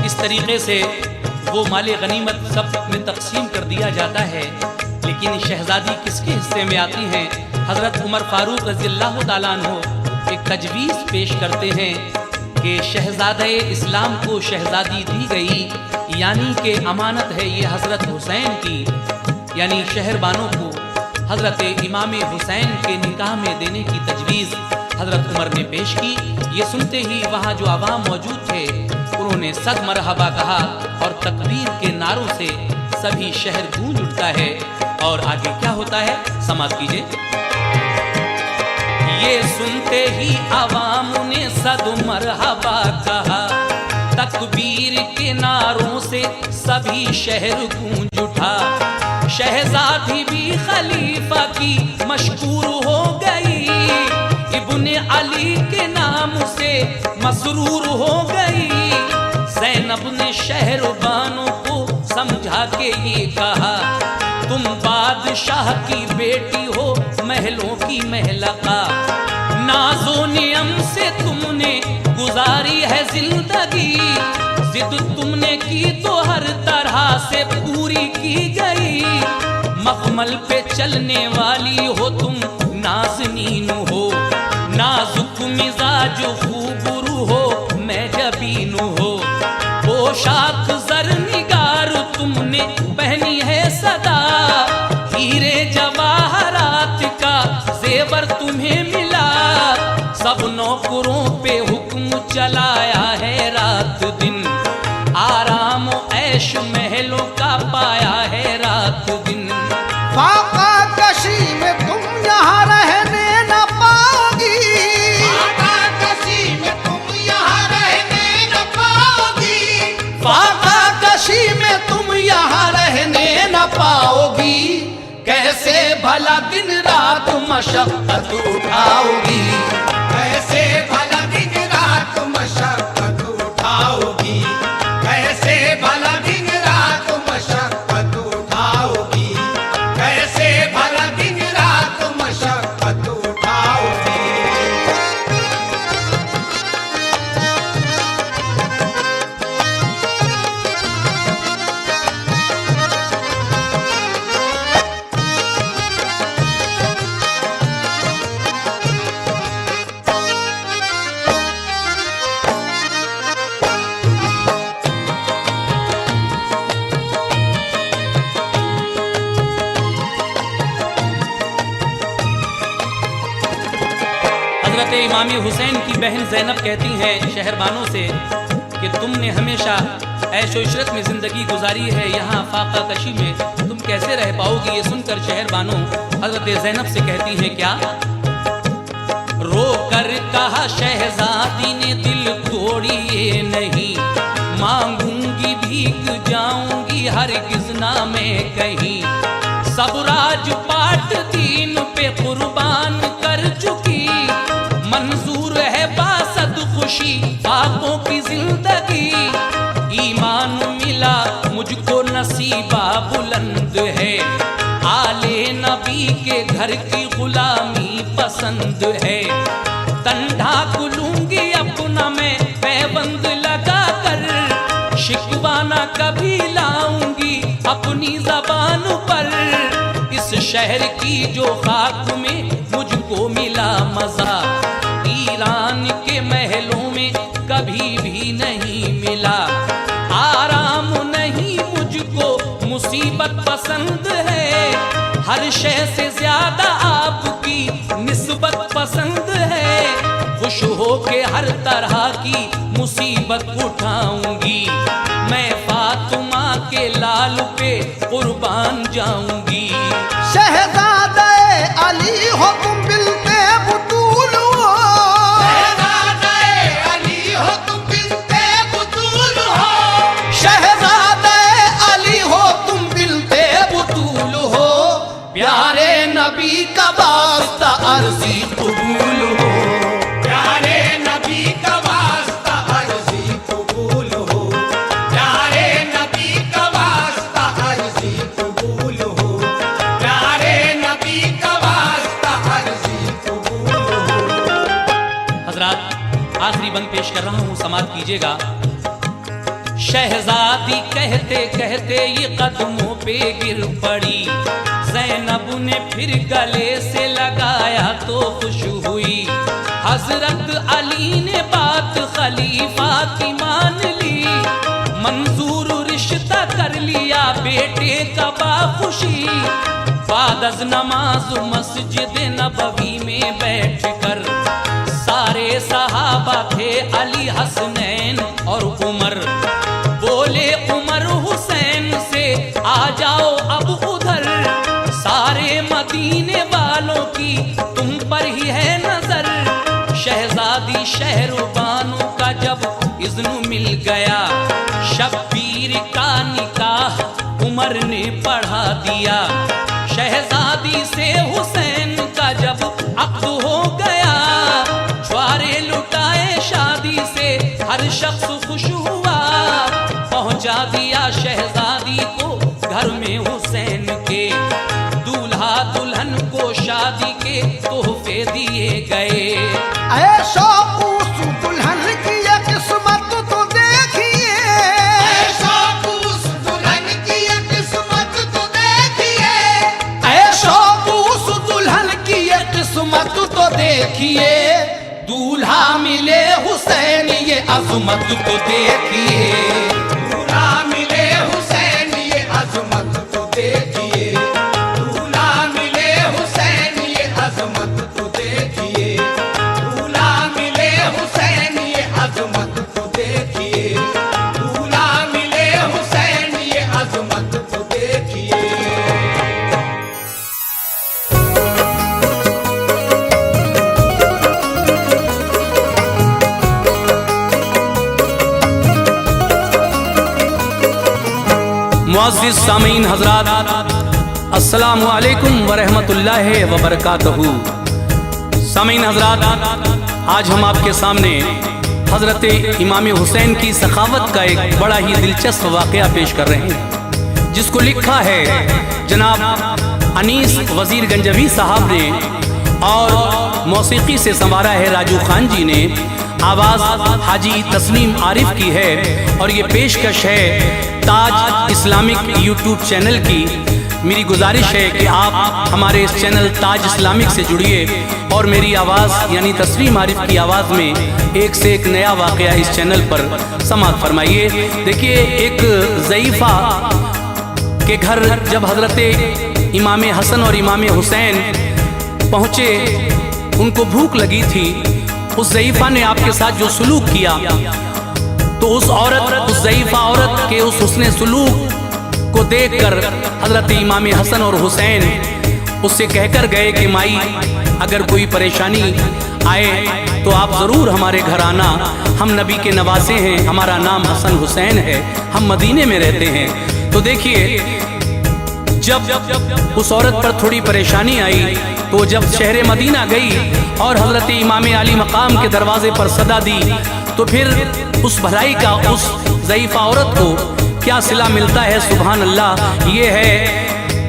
Speaker 1: इस तरीके से वो माले गनीमत सब में तकसीम कर दिया जाता है, लेकिन शहजादी किसके हिस्से में आती हैं? हजरत उमर फारूक रज़ियल्लाहु ताला अन्हो एक तजवीज़ पेश करते हैं कि शहजादे इस्लाम को शहजादी दी गई, यानी कि अमानत है ये हजरत हुसैन की, यानी शहरबानों को हजरत इमाम हुसैन के निकाह में देने की तजवीज़ हजरत उमर ने पेश की। ये सुनते ही वहाँ जो आवाम मौजूद थे उन्होंने सद मरहबा कहा और तकबीर के नारों से सभी शहर गूंज उठता है। और आगे क्या होता है समाप्त कीजिए। ये सुनते ही आवाम ने सद मरहबा कहा, तकबीर के नारों से सभी शहर गूंज उठा। शहजादी भी खलीफा की मशकूर हो गई, इब्ने अली के नाम से मसरूर हो गई। ज़ैनब ने शहरबानों को समझा के ये कहा, तुम बादशाह की बेटी हो महलों की महलका, नाज़ो नियम से तुमने गुजारी है जिंदगी, जिद तुमने की तो हर तरह से पूरी की गई। मखमल पे चलने वाली हो तुम नाज़नीन हो, नाजुक मिजाज खूबरू हो मैं जबीन हो। पोशाक जर निगार तुमने पहनी है सदा, हीरे जवाहरात का जेवर तुम्हें मिला। सब नौकरों पे हुक्म चलाया है रात दिन, आराम ऐश महलों का पाया है रात दिन।
Speaker 2: फाका कशी में तुम यहाँ रहने न पाओगी,
Speaker 3: फाका कशी में तुम यहाँ रहने न पाओगी,
Speaker 2: फाका कशी में तुम यहाँ रहने न पाओगी। कैसे भला दिन रात मशक्कत उठाओगी,
Speaker 3: कैसे भला दिन रात मशक्कत उठाओगी, कैसे भला दिन रात मशक्कत उठाओगी, कैसे भला दिन रात मशक्कत उठाओगी।
Speaker 1: हजरत इमाम हुसैन की बहन ज़ैनब कहती हैं शहरबानों से कि तुमने हमेशा ऐशो इशरत में ज़िंदगी गुजारी है, यहाँ फाका कशी में तुम कैसे रह पाओगी। ये सुनकर शहरबानों हजरत ज़ैनब से कहती हैं क्या, रो कर कहा शहजादी ने दिल तोड़ी ये नहीं, मांगूंगी भीग जाऊंगी हरगिज़ ना मैं कहीं। सब राजपाट दीन पे कुर्बान कर चुकी, मंजूर है घर की गुलामी पसंद है। तन ढाक लूंगी अपना मैं पैबंद लगा कर, शिकवाना कभी लाऊंगी अपनी जबान पर। इस शहर की जो खाक में मुझको मिला मजा, ईरान के महलों में कभी भी नहीं मिला। आराम नहीं मुझको मुसीबत पसंद है, हर शय से ज्यादा आपकी निस्बत पसंद है। खुश होके हर तरह की मुसीबत उठाऊंगी, मैं फातिमा के लाल पे कुर्बान जाऊंगी।
Speaker 2: शहजादे अली हो तुम बिल्ते बुतूल हो,
Speaker 3: शहजादे अली हो तुम बिन्ते बुतूल हो,
Speaker 2: शहजादे अली हो तुम बिल्ते बुतूल हो। प्यारे नबी का वास्ता अर्जी कबूल हो,
Speaker 3: प्यारे नबी का वास्ता अर्जी कबूल हो, प्यारे नबी का वास्ता अर्जी कबूल हो, प्यारे नबी का वास्ता अर्जी कबूल हो।
Speaker 1: हजरात, आखिरी बंद पेश कर रहा हूं, समाअत कीजिएगा। शहजादी कहते कहते ये कदमों पे गिर पड़ी, ज़ैनब ने फिर गले से लगाया तो खुश हुई। हजरत अली ने बात खलीफा की मान ली, मंजूर रिश्ता कर लिया बेटे का बाखुशी। बाद नमाज मस्जिद नबवी में बैठकर सारे सहाबा थे अली, हसनैन और उमर। बोले उमर हुसैन से आ जाओ अब उधर, सारे मदीने वालों की तुम पर ही है नजर। शहजादी शहरबानों का जब इज़्न मिल गया, शब्बीर का निकाह उमर ने पढ़ा दिया। शहजादी से हुसैन का जब अक़्द हो गया, छुआरे लुटाए शादी से हर शख्स खुश हुआ। पहुंचा दिया शहजादी को घर में हुसैन के, दूल्हा दुल्हन को शादी के तोहफे दिए गए।
Speaker 2: ऐशो उस दुल्हन की ये किस्मत तो देखिए,
Speaker 3: ऐशो उस दुल्हन की ये किस्मत तो देखिए,
Speaker 2: ऐशो उस दुल्हन की ये किस्मत तो देखिए। दूल्हा मिले हुसैन ये अजमत तो देखिए,
Speaker 3: दूल्हा मिले हुसैन ये अजमत तो देखिए, दूल्हा मिले हुसैन ये अजमत तो देखिए, दूल्हा मिले हुसैन ये अजमत तो देखिए, दूल्हा मिले हुसैन ये अजमत तो देखिए।
Speaker 1: मुअज़्ज़िज़ सामीन हज़रात, अस्सलामु अलैकुम व रहमतुल्लाहि व बरकातहू। सामीन हज़रात, आज हम आपके सामने हज़रत इमाम हुसैन की सखावत का एक बड़ा ही दिलचस्प वाक़या पेश कर रहे हैं, जिसको लिखा है जनाब अनीस वज़ीर गंजवी साहब ने और मौसीकी से संवारा है राजू खान जी ने। आवाज़ हाजी तस्नीम आरिफ की है और ये पेशकश है ताज इस्लामिक यूट्यूब चैनल की। मेरी गुजारिश है कि आप हमारे इस चैनल ताज इस्लामिक से जुड़िए और मेरी आवाज़ यानी तस्नीम आरिफ की आवाज़ में एक से एक नया वाक़या इस चैनल पर समाअत फरमाइए। देखिए, एक ज़ईफ़ा के घर जब हज़रत इमाम हसन और इमाम हुसैन पहुँचे, उनको भूख लगी थी। उस ज़ईफ़ा ने आपके साथ जो सलूक किया, तो उस औरत, उस ज़ईफ़ा औरत के उस हुस्ने सलूक को देखकर हज़रत इमाम हसन और हुसैन उससे कहकर गए कि माई, अगर कोई परेशानी आए तो आप ज़रूर हमारे घर आना। हम नबी के नवासे हैं, हमारा नाम हसन हुसैन है, हम मदीने में रहते हैं। तो देखिए, जब उस औरत पर थोड़ी परेशानी आई तो जब शहर मदीना गई और हज़रत इमाम अली मकाम के दरवाजे पर सदा दी, तो फिर उस भलाई का उस ज़ईफ़ा औरत को क्या सिला मिलता है। सुभान अल्लाह। ये है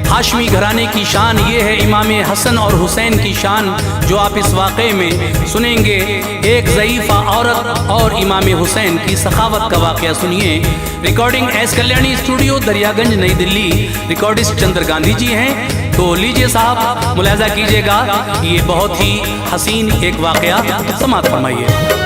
Speaker 1: हाशमी घराने की शान ये है, इमाम हसन और हुसैन की शान जो आप इस वाक़े में सुनेंगे। एक ज़ईफ़ा औरत और इमाम हुसैन की सखावत का वाक़या सुनिए। Recording S Kalyani studio, Daryaganj, नई दिल्ली। रिकॉर्डिस्ट चंद्र गांधी जी हैं। तो लीजिए साहब, मुलाहिज़ा कीजिएगा, ये बहुत ही हसीन एक वाक़या समाअत फरमाइए।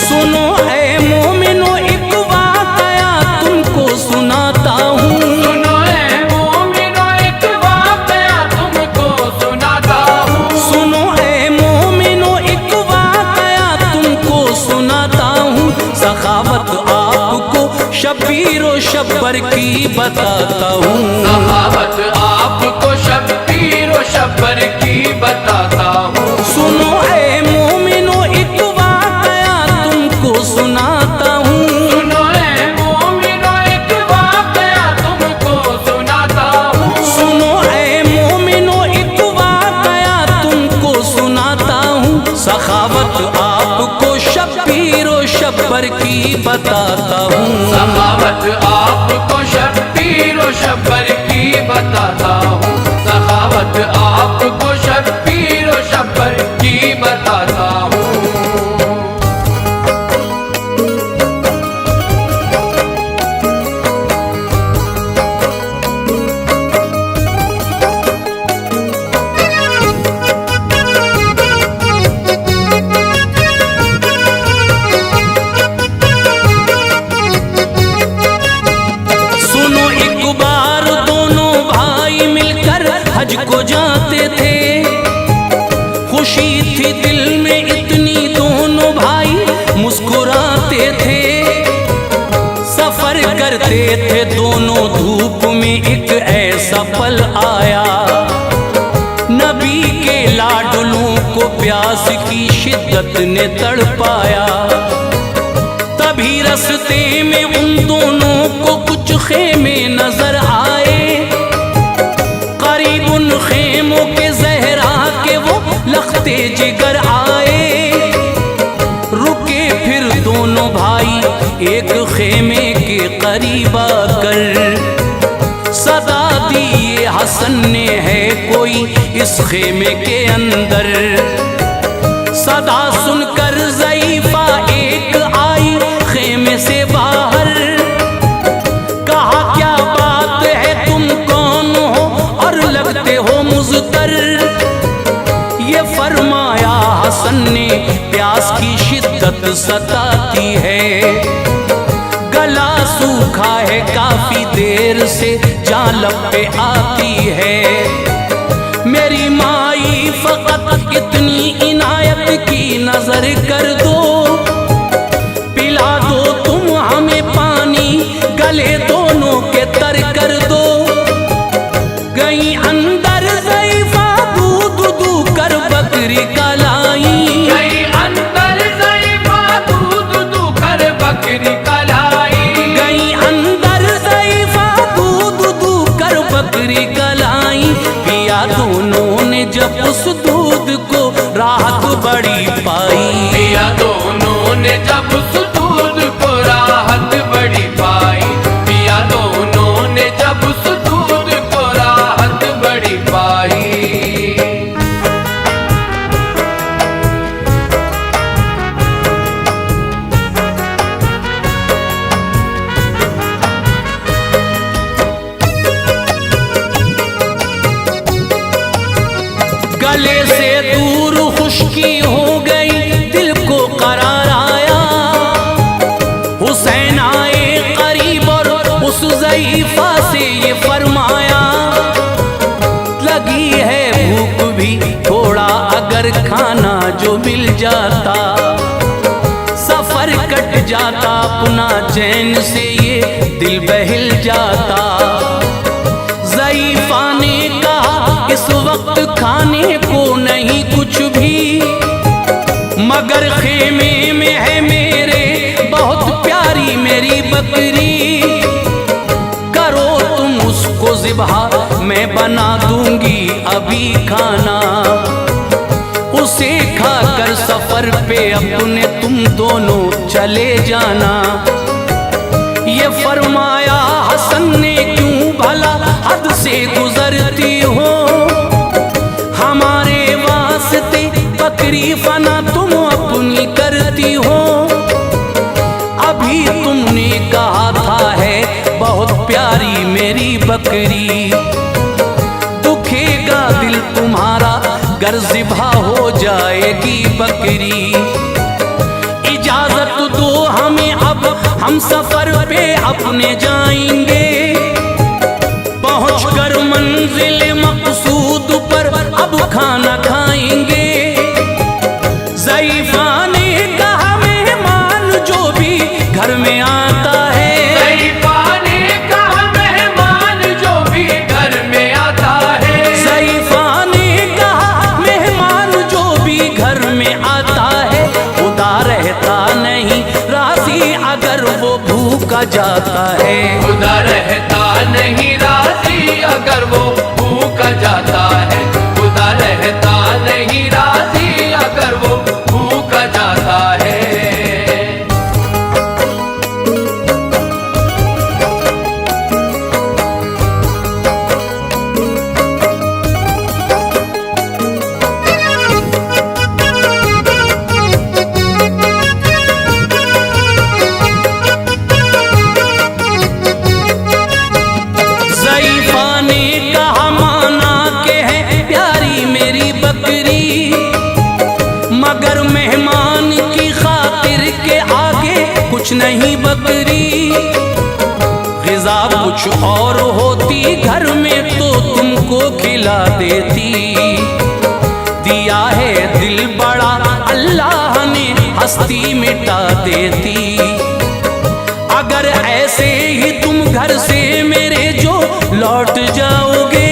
Speaker 1: सुनो ऐ मोमिनो एक वाक़या तुमको सुनाता हूँ।
Speaker 3: सुनो ऐ मोमिनो एक वाक़या तुमको सुनाता हूँ।
Speaker 1: सुनो ऐ मोमिनो एक वाक़या तुमको सुनाता हूँ। सखावत आपको शब्बीर व शब्बर की बताता हूँ।
Speaker 3: सखावत आपको शब्बीर व शब्बर की बताता हूँ।
Speaker 1: सुनो ऐ मोमिनो एक सुनाता हूँ।
Speaker 3: सुनो ऐ मोमिनो एक वाक़या तुमको सुनाता हूँ।
Speaker 1: सुनो ऐ मोमिनो एक वाक़या तुमको सुनाता हूँ। सखावत आपको शब्बीर व शब्बर की बताता हूँ।
Speaker 3: सखावत आपको शब्बीर व शब्बर की बताता हूँ। सखावत आपको शब्बीर व शब्बर की बताता हूँ।
Speaker 1: को जाते थे, खुशी थी दिल में इतनी, दोनों भाई मुस्कुराते थे। सफर करते थे दोनों धूप में, एक ऐसा पल आया, नबी के लाडलों को प्यास की शिद्दत ने तड़पाया। तभी रास्ते में उन दोनों को कुछ खेमे नजर आए। उन खेमों के ज़हरा के वो लखते जिगर आए। रुके फिर दोनों भाई एक खेमे के करीब आकर, सदा दी ये हसन ने है कोई इस खेमे के अंदर। सदा सुनकर ज़ईफ़ा एक आई खेमे से बाहर, कहा क्या बात है, तुम कौन हो और लगते हो मुज़तर। ये फरमाया हसन ने, प्यास की शिद्दत सताती है, गला सूखा है काफी देर से, जान लब पे आती है। मेरी माई फकत इतनी इनायत की नजर कर दो, पिला दो तुम हमें पानी, गले दोनों के तर कर दो। गई अंदर ज़ईफ़ा दूध दू कर बकरी का लाई।
Speaker 3: गई अंदर ज़ईफ़ा दूध दू कर बकरी का लाई।
Speaker 1: गई अंदर ज़ईफ़ा दूध दू कर बकरी का लाई। पिया दोनों ने जब उस दूध को राहत बड़ी पाई।
Speaker 3: पिया दोनों ने जब उस दूध को राहत बड़ी पाई। पिया दोनों ने जब उस दूध को राहत बड़ी पाई।
Speaker 1: गले से दूर खुश्की हो गई, दिल को करार आया। हुसैन आए करीब और उस ज़ईफ़ा से ये फरमाया, लगी है भूख भी थोड़ा, अगर खाना जो मिल जाता, सफर कट जाता अपना चैन से, ये दिल बहिल जाता। ज़ईफ़ा ने कहा इस वक्त खाने को नहीं कुछ भी, मगर खेमे में है मेरे बहुत प्यारी मेरी बकरी। करो तुम उसको ज़िबहा, मैं बना दूंगी अभी खाना। उसे खाकर सफर सफर पे अपने तुम दोनों चले जाना। ये फरमाया हसन ने, क्यों भला हद से गुजरती हो, हमारे वास्ते बकरी फना तुम अपनी करती हो। अभी तुमने कहा था है बहुत प्यारी मेरी बकरी, दुखेगा दिल तुम्हारा गर ज़िबा हो जाएगी बकरी। इजाजत दो हमें अब हम सफर पे अपने जाएंगे, पहुंचकर मंजिल मकसूद पर अब खाना खाएंगे। ज़ईफ़ा ने कहा मेहमान जो भी घर में आता है,
Speaker 2: ज़ईफ़ा ने कहा मेहमान जो भी घर में आता है,
Speaker 1: ज़ईफ़ा ने कहा मेहमान जो भी घर में आता है, खुदा रहता नहीं राज़ी अगर वो भूखा जाता है।
Speaker 2: खुदा रहता नहीं राज़ी अगर वो भूखा जाता है, खुदा रहता नहीं राज़ी अगर वो भूखा जाता है।
Speaker 1: ज़ईफ़ा ने कहा माना के है प्यारी मेरी बकरी, मगर मेहमान की खातिर के आगे कुछ नहीं बकरी। ग़िज़ा कुछ और होती घर में तो तुमको खिला देती, दिया है दिल बड़ा अल्लाह ने हस्ती मिटा देती। अगर ऐसे ही तुम घर से मेरे जो लौट जाओगे,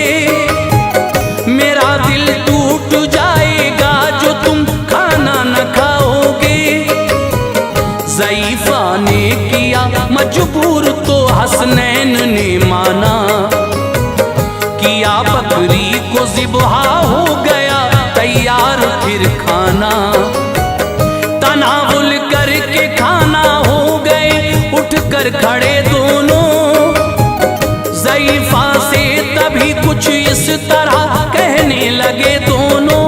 Speaker 1: मेरा दिल टूट जाएगा जो तुम खाना न खाओगे। ज़ईफ़ा ने किया मजबूर तो हसनैन ने माना, किया बकरी को ज़िबहा हो गया तैयार फिर खाना। तनावुल करके खाना हो गए उठ कर खड़े दोनों, ज़ईफ़ा से तभी कुछ इस तरह कहने लगे दोनों।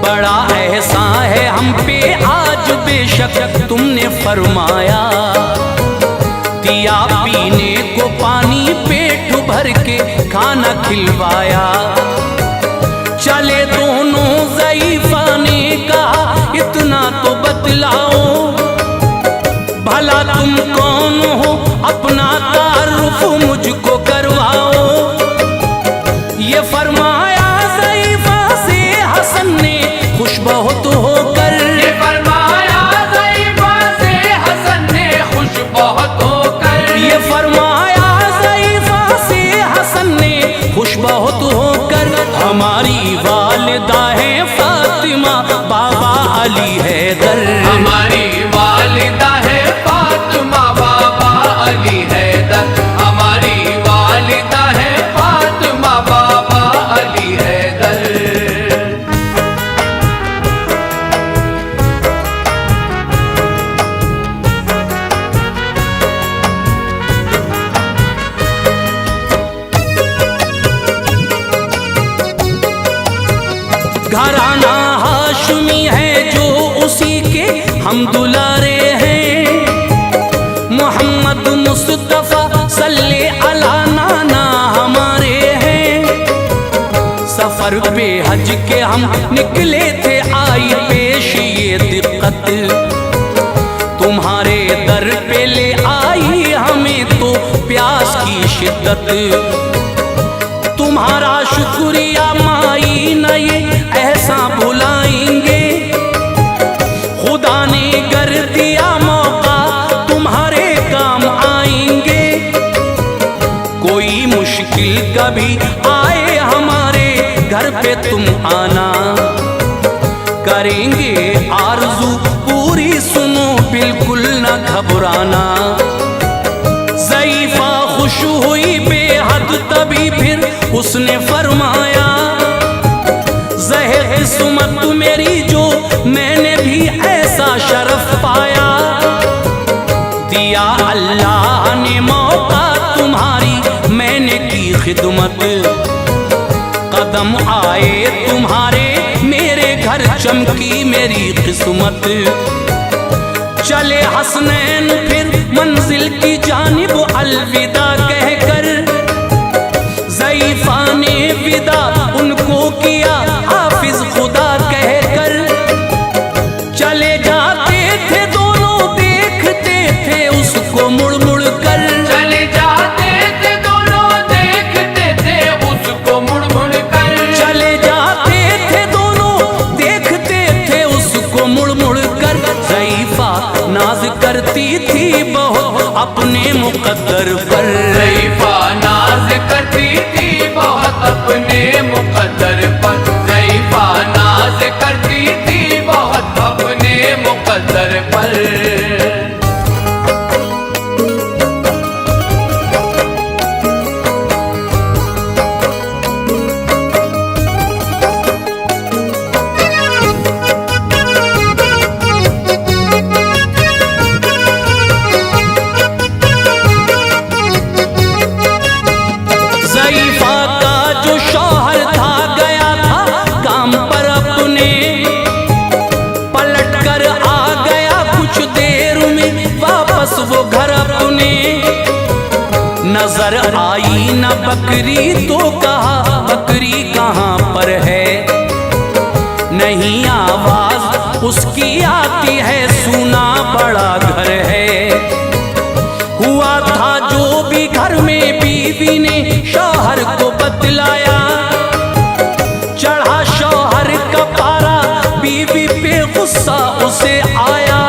Speaker 1: बड़ा एहसान है हम पे आज बेशक तुमने फरमाया, दिया पीने को पानी पेट भर के खाना खिलवाया। चले दोनों ज़ईफ़ा ने कहा इतना तो बतलाओ, भला तुम कौन हो अपना तारुफ मुझको करवाओ। ये फरमाया ज़ईफ़ा से हसन ने खुश बहुत होकर,
Speaker 2: ये फरमाया ज़ईफ़ा से हसन ने खुश बहुत होकर,
Speaker 1: ये फरमाया ज़ईफ़ा से हसन ने खुश बहुत होकर। हमारी वालिदा है फातिमा बाबा अली हैदर,
Speaker 2: हमारी वालिदा है फातिमा बाबा अली हैदर, हमारी वालिदा है फातिमा बाबा अली हैदर।
Speaker 1: घराना हाशमी है जो उसी के हम दुलारे हैं, मोहम्मद मुस्तफ़ा सल्ले अला नाना हमारे हैं। सफर पे हज के हम निकले थे आई पेश ये दिक्कत, तुम्हारे दर पे ले आई हमें तो प्यास की शिद्दत। तुम्हारा शुक्रिया माई न ये ऐसा भुलाएंगे, खुदा ने कर दिया मौका तुम्हारे काम आएंगे। कोई मुश्किल कभी आए हमारे घर पे तुम आना, करेंगे आरज़ू पूरी सुनो बिल्कुल न घबराना। ज़ईफ़ा खुश हुई बेहद तभी फिर उसने फरमाया, ज़हे किस्मत मेरी जो ने मौका तुम्हारी मैंने की खिदमत, कदम आए तुम्हारे मेरे घर चमकी मेरी किस्मत। चले हसनैन फिर मंजिल की जानिब अलविदा कहकर, ज़ईफ़ा ने विदा उनको किया हाफिज खुदा कहकर। चले जाते थे दोनों देखते थे उसको मुड़ मुड़ कर,
Speaker 3: चले जाते थे दोनों देखते थे उसको मुड़ मुड़ कर।
Speaker 1: चले जाते थे दोनों देखते थे उसको मुड़ मुड़ कर। ज़ईफ़ा नाज करती थी बहुत अपने मुक़द्दर पर,
Speaker 3: ज़ईफ़ा नाज करती थी बहुत अपने मुक़द्दर पर। ज़ईफ़ा नाज करती थी बहुत अपने मुक़द्दर पर।
Speaker 1: ज़ईफ़ा का जो शौहर था गया था काम पर अपने, पलट कर आ गया कुछ देर में वापस वो घर अपने। नजर आई न बकरी तो कहा बकरी कहाँ पर है, नहीं आवाज उसकी आती है सुना बड़ा घर है। हुआ था जो भी घर में बीवी ने शौहर को बतलाया, चढ़ा शौहर का पारा बीवी पे गुस्सा उसे आया।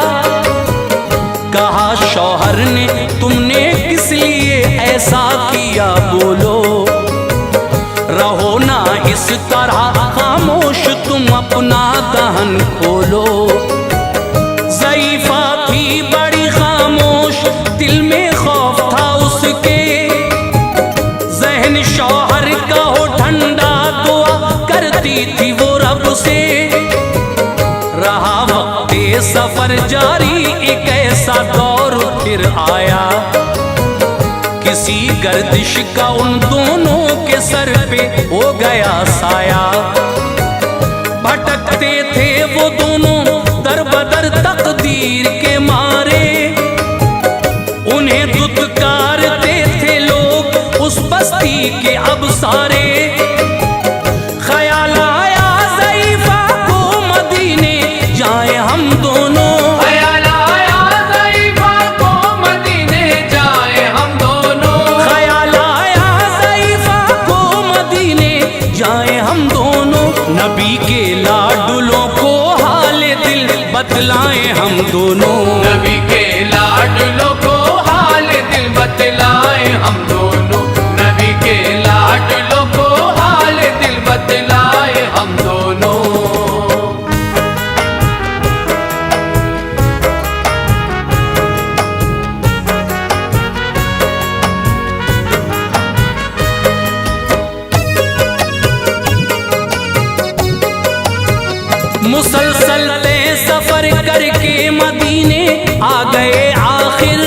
Speaker 1: कहा शौहर ने तुमने किस लिए ऐसा किया बोलो, रहो ना इस तरह खामोश तुम अपना दहन खोलो। ज़ईफ़ा थी बड़ी खामोश दिल में खौफ था उसके, जहन शौहर का हो ठंडा दुआ करती थी वो रब से। रहा वक्ते सफर जारी एक ऐसा दौर फिर आया, किसी गर्दिश का उन दोनों के सर पे हो गया साया। भटकते थे वो दोनों दर बदर तकदीर के मारे, उन्हें दुत्कारते थे लोग उस बस्ती के अब सारे। ख्याल आया ज़ईफ़ा को मदीने जाए हम दोनों,
Speaker 3: ख्याल आया ज़ईफ़ा को मदीने जाए हम दोनों।
Speaker 1: ख्याल आया ज़ईफ़ा को मदीने जाए हम दोनों। नबी के लाडुलों को हाल दिल बतलाएं हम दोनों,
Speaker 3: नबी के लाडलों को हाल दिल बतलाए हम दोनों। नबी के लाडलों को हाल दिल बतलाए हम दोनों।
Speaker 1: मुसलसल तय सफर करके मदीने आ गए आखिर।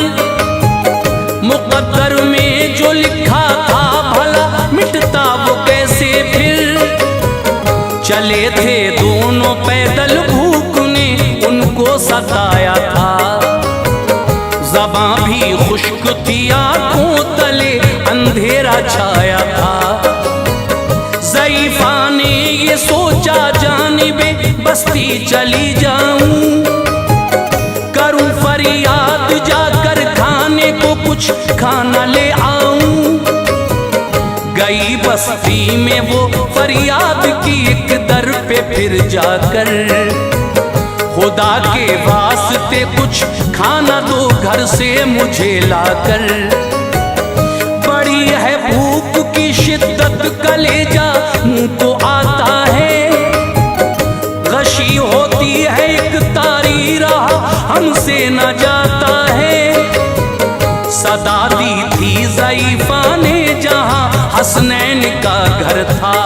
Speaker 1: मुक़द्दर में जो लिखा था भला मिटता वो कैसे फिर। चले थे दोनों पैदल भूख ने उनको सताया था, ज़बां भी खुश्क थी आँखों तले अंधेरा छाया था। ज़ईफ़ा ने ये सोचा जानिबे बस्ती चली जाऊं, करूं फरियाद जाकर खाने को कुछ खाना ले आऊं। गई बस्ती में वो फरियाद की एक दर पे फिर जाकर, खुदा के वास्ते कुछ खाना दो घर से मुझे लाकर। बड़ी है भूख की शिद्दत कलेजा मुंह को आता है, गशी होती है एक तारी राह हमसे न जाता है। सदा दी थी ज़ईफ़ा ने जहां हसनैन का घर था,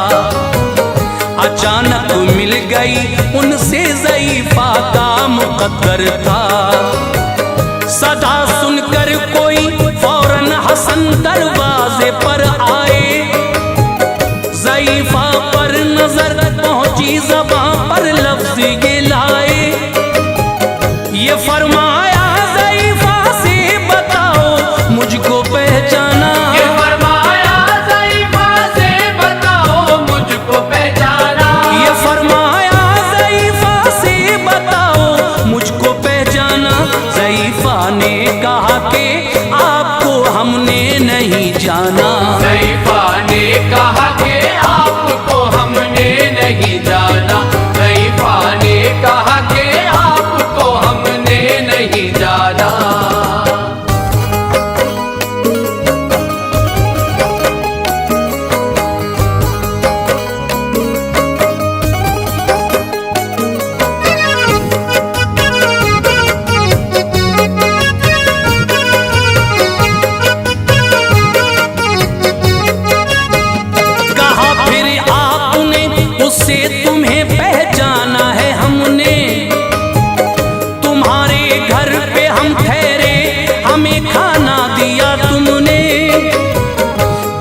Speaker 1: अचानक मिल गई उनसे ज़ईफ़ा का मुक़द्दर था। सदा सुनकर कोई फौरन दरवाजे पर आए, ज़ईफ़ा पर नजर पहुंची, ज़बां पर लफ्ज़ ये लाए। ये फरमाया ज़ईफ़ा से बताओ मुझको पहचाना,
Speaker 2: ये फरमाया ज़ईफ़ा से बताओ मुझको पहचाना,
Speaker 1: ये फरमाया ज़ईफ़ा से बताओ मुझको पहचाना। ज़ईफ़ा ने कहा कि आपको हमने नहीं जाना,
Speaker 2: ज़ईफ़ा ने कहा कि आपको हमने नहीं जाना, ज़ईफ़ा ने कहा कि आपको हमने नहीं जाना।
Speaker 1: कहा फिर आपने उससे तुम्हें पहचाना है हमने, तुम्हारे घर पे हम ठहरे, हमें खाना दिया तुमने।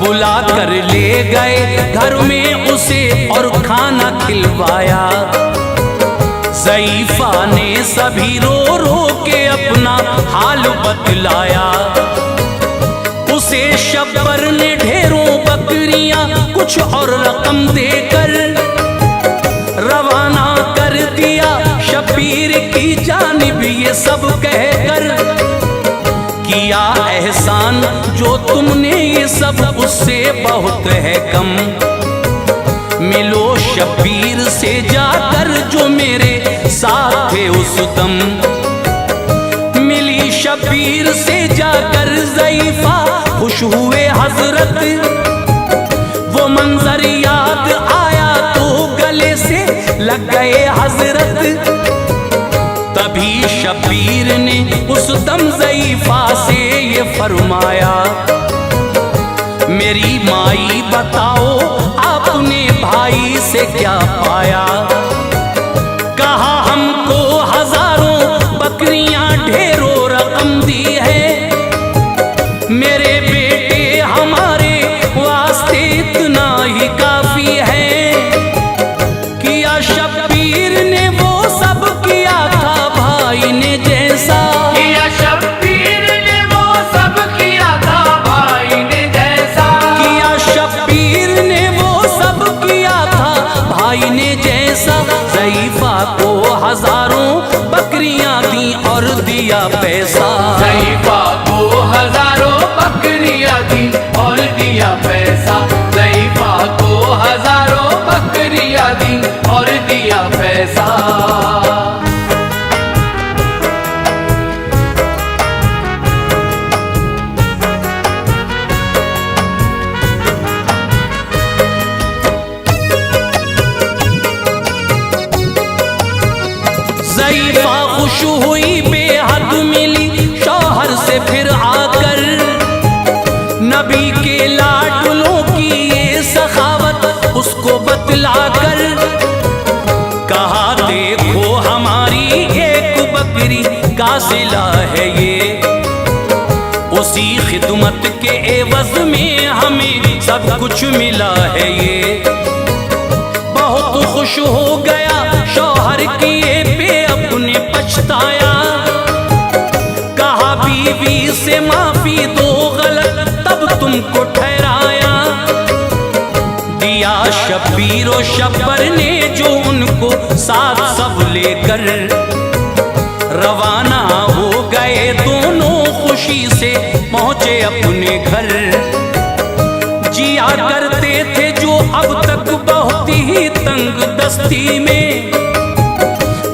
Speaker 1: बुला कर ले गए घर में उसे और खाना खिलवाया। ज़ईफ़ा ने सभी रो रो के अपना हाल बतलाया। उसे शब्बर ने ढेरों बकरियां कुछ और रकम देकर रवाना कर दिया शबीर की जानिब। ये सब कहकर किया एहसान जो तुमने, ये सब उससे बहुत है कम। मिलो शबीर से जाकर जो मेरे साथ थे उस दम। मिली शबीर से जाकर ज़ईफ़ा खुश हुए हजरत। वो मंजर याद आया तो गले से लग गए हजरत। तभी शबीर ने उस दम ज़ईफ़ा से ये फरमाया, मेरी माई बताओ आपने भाई से क्या पाया। कहा हमको हजारों बकरियां ढेरों रकम दी है, मेरे बेटे हमारे वास्ते इतना ही काफी है। किया शबीर ने वो सब किया था भाई ने जैसा,
Speaker 2: किया शबीर ने वो सब किया था भाई ने जैसा,
Speaker 1: किया शबीर ने वो सब किया था भाई ने जैसा। ज़ईफ़ा को हजारों बकरियां दी और दिया पैसा।
Speaker 2: ज़ईफ़ा को हजारों बकरियां दी और दिया पैसा। ज़ईफ़ा को हजारों बकरियां दी और दिया पैसा।
Speaker 1: ज़ईफ़ा खुश हुई बेहद, मिली शौहर से फिर आकर। नबी के लाडलों की ये सखावत उसको बतलाकर कहा, देखो हमारी एक बकरी का सिला है ये, उसी खिदमत के एवज में हमें सब कुछ मिला है ये। बहुत खुश हो गया शौहर किए पे अपने पछताया। कहा बीवी से माफी दो, गलत तब तुमको ठहराया। दिया शबीर और शब्बर ने जो उनको साथ सब लेकर रवाना हो गए दोनों, खुशी से पहुंचे अपने घर। जिया करते थे जो अब तक बहुत ही तंग दस्ती में,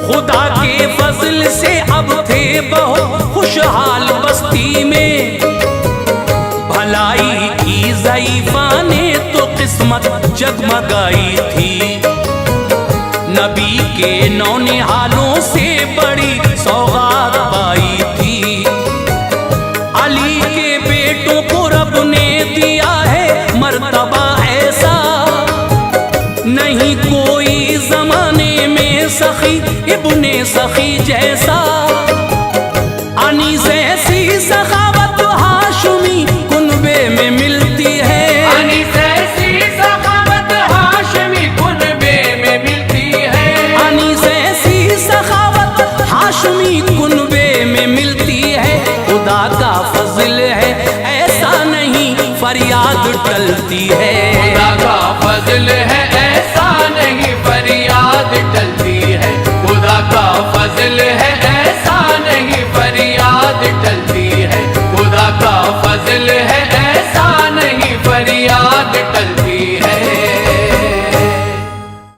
Speaker 1: खुदा के फजल से अब थे बहुत खुशहाल बस्ती में। भलाई की ज़ईफ़ा ने तो किस्मत जगमगाई थी, नबी के नौनिहालों से बड़ी सौगात पाई थी। अली के बेटों को रब ने दिया है मर्तबा ऐसा, नहीं कोई जमाने में सखी इब्ने सखी जैसा। अनीस ऐसी सखावत हाशमी कुनबे चलती है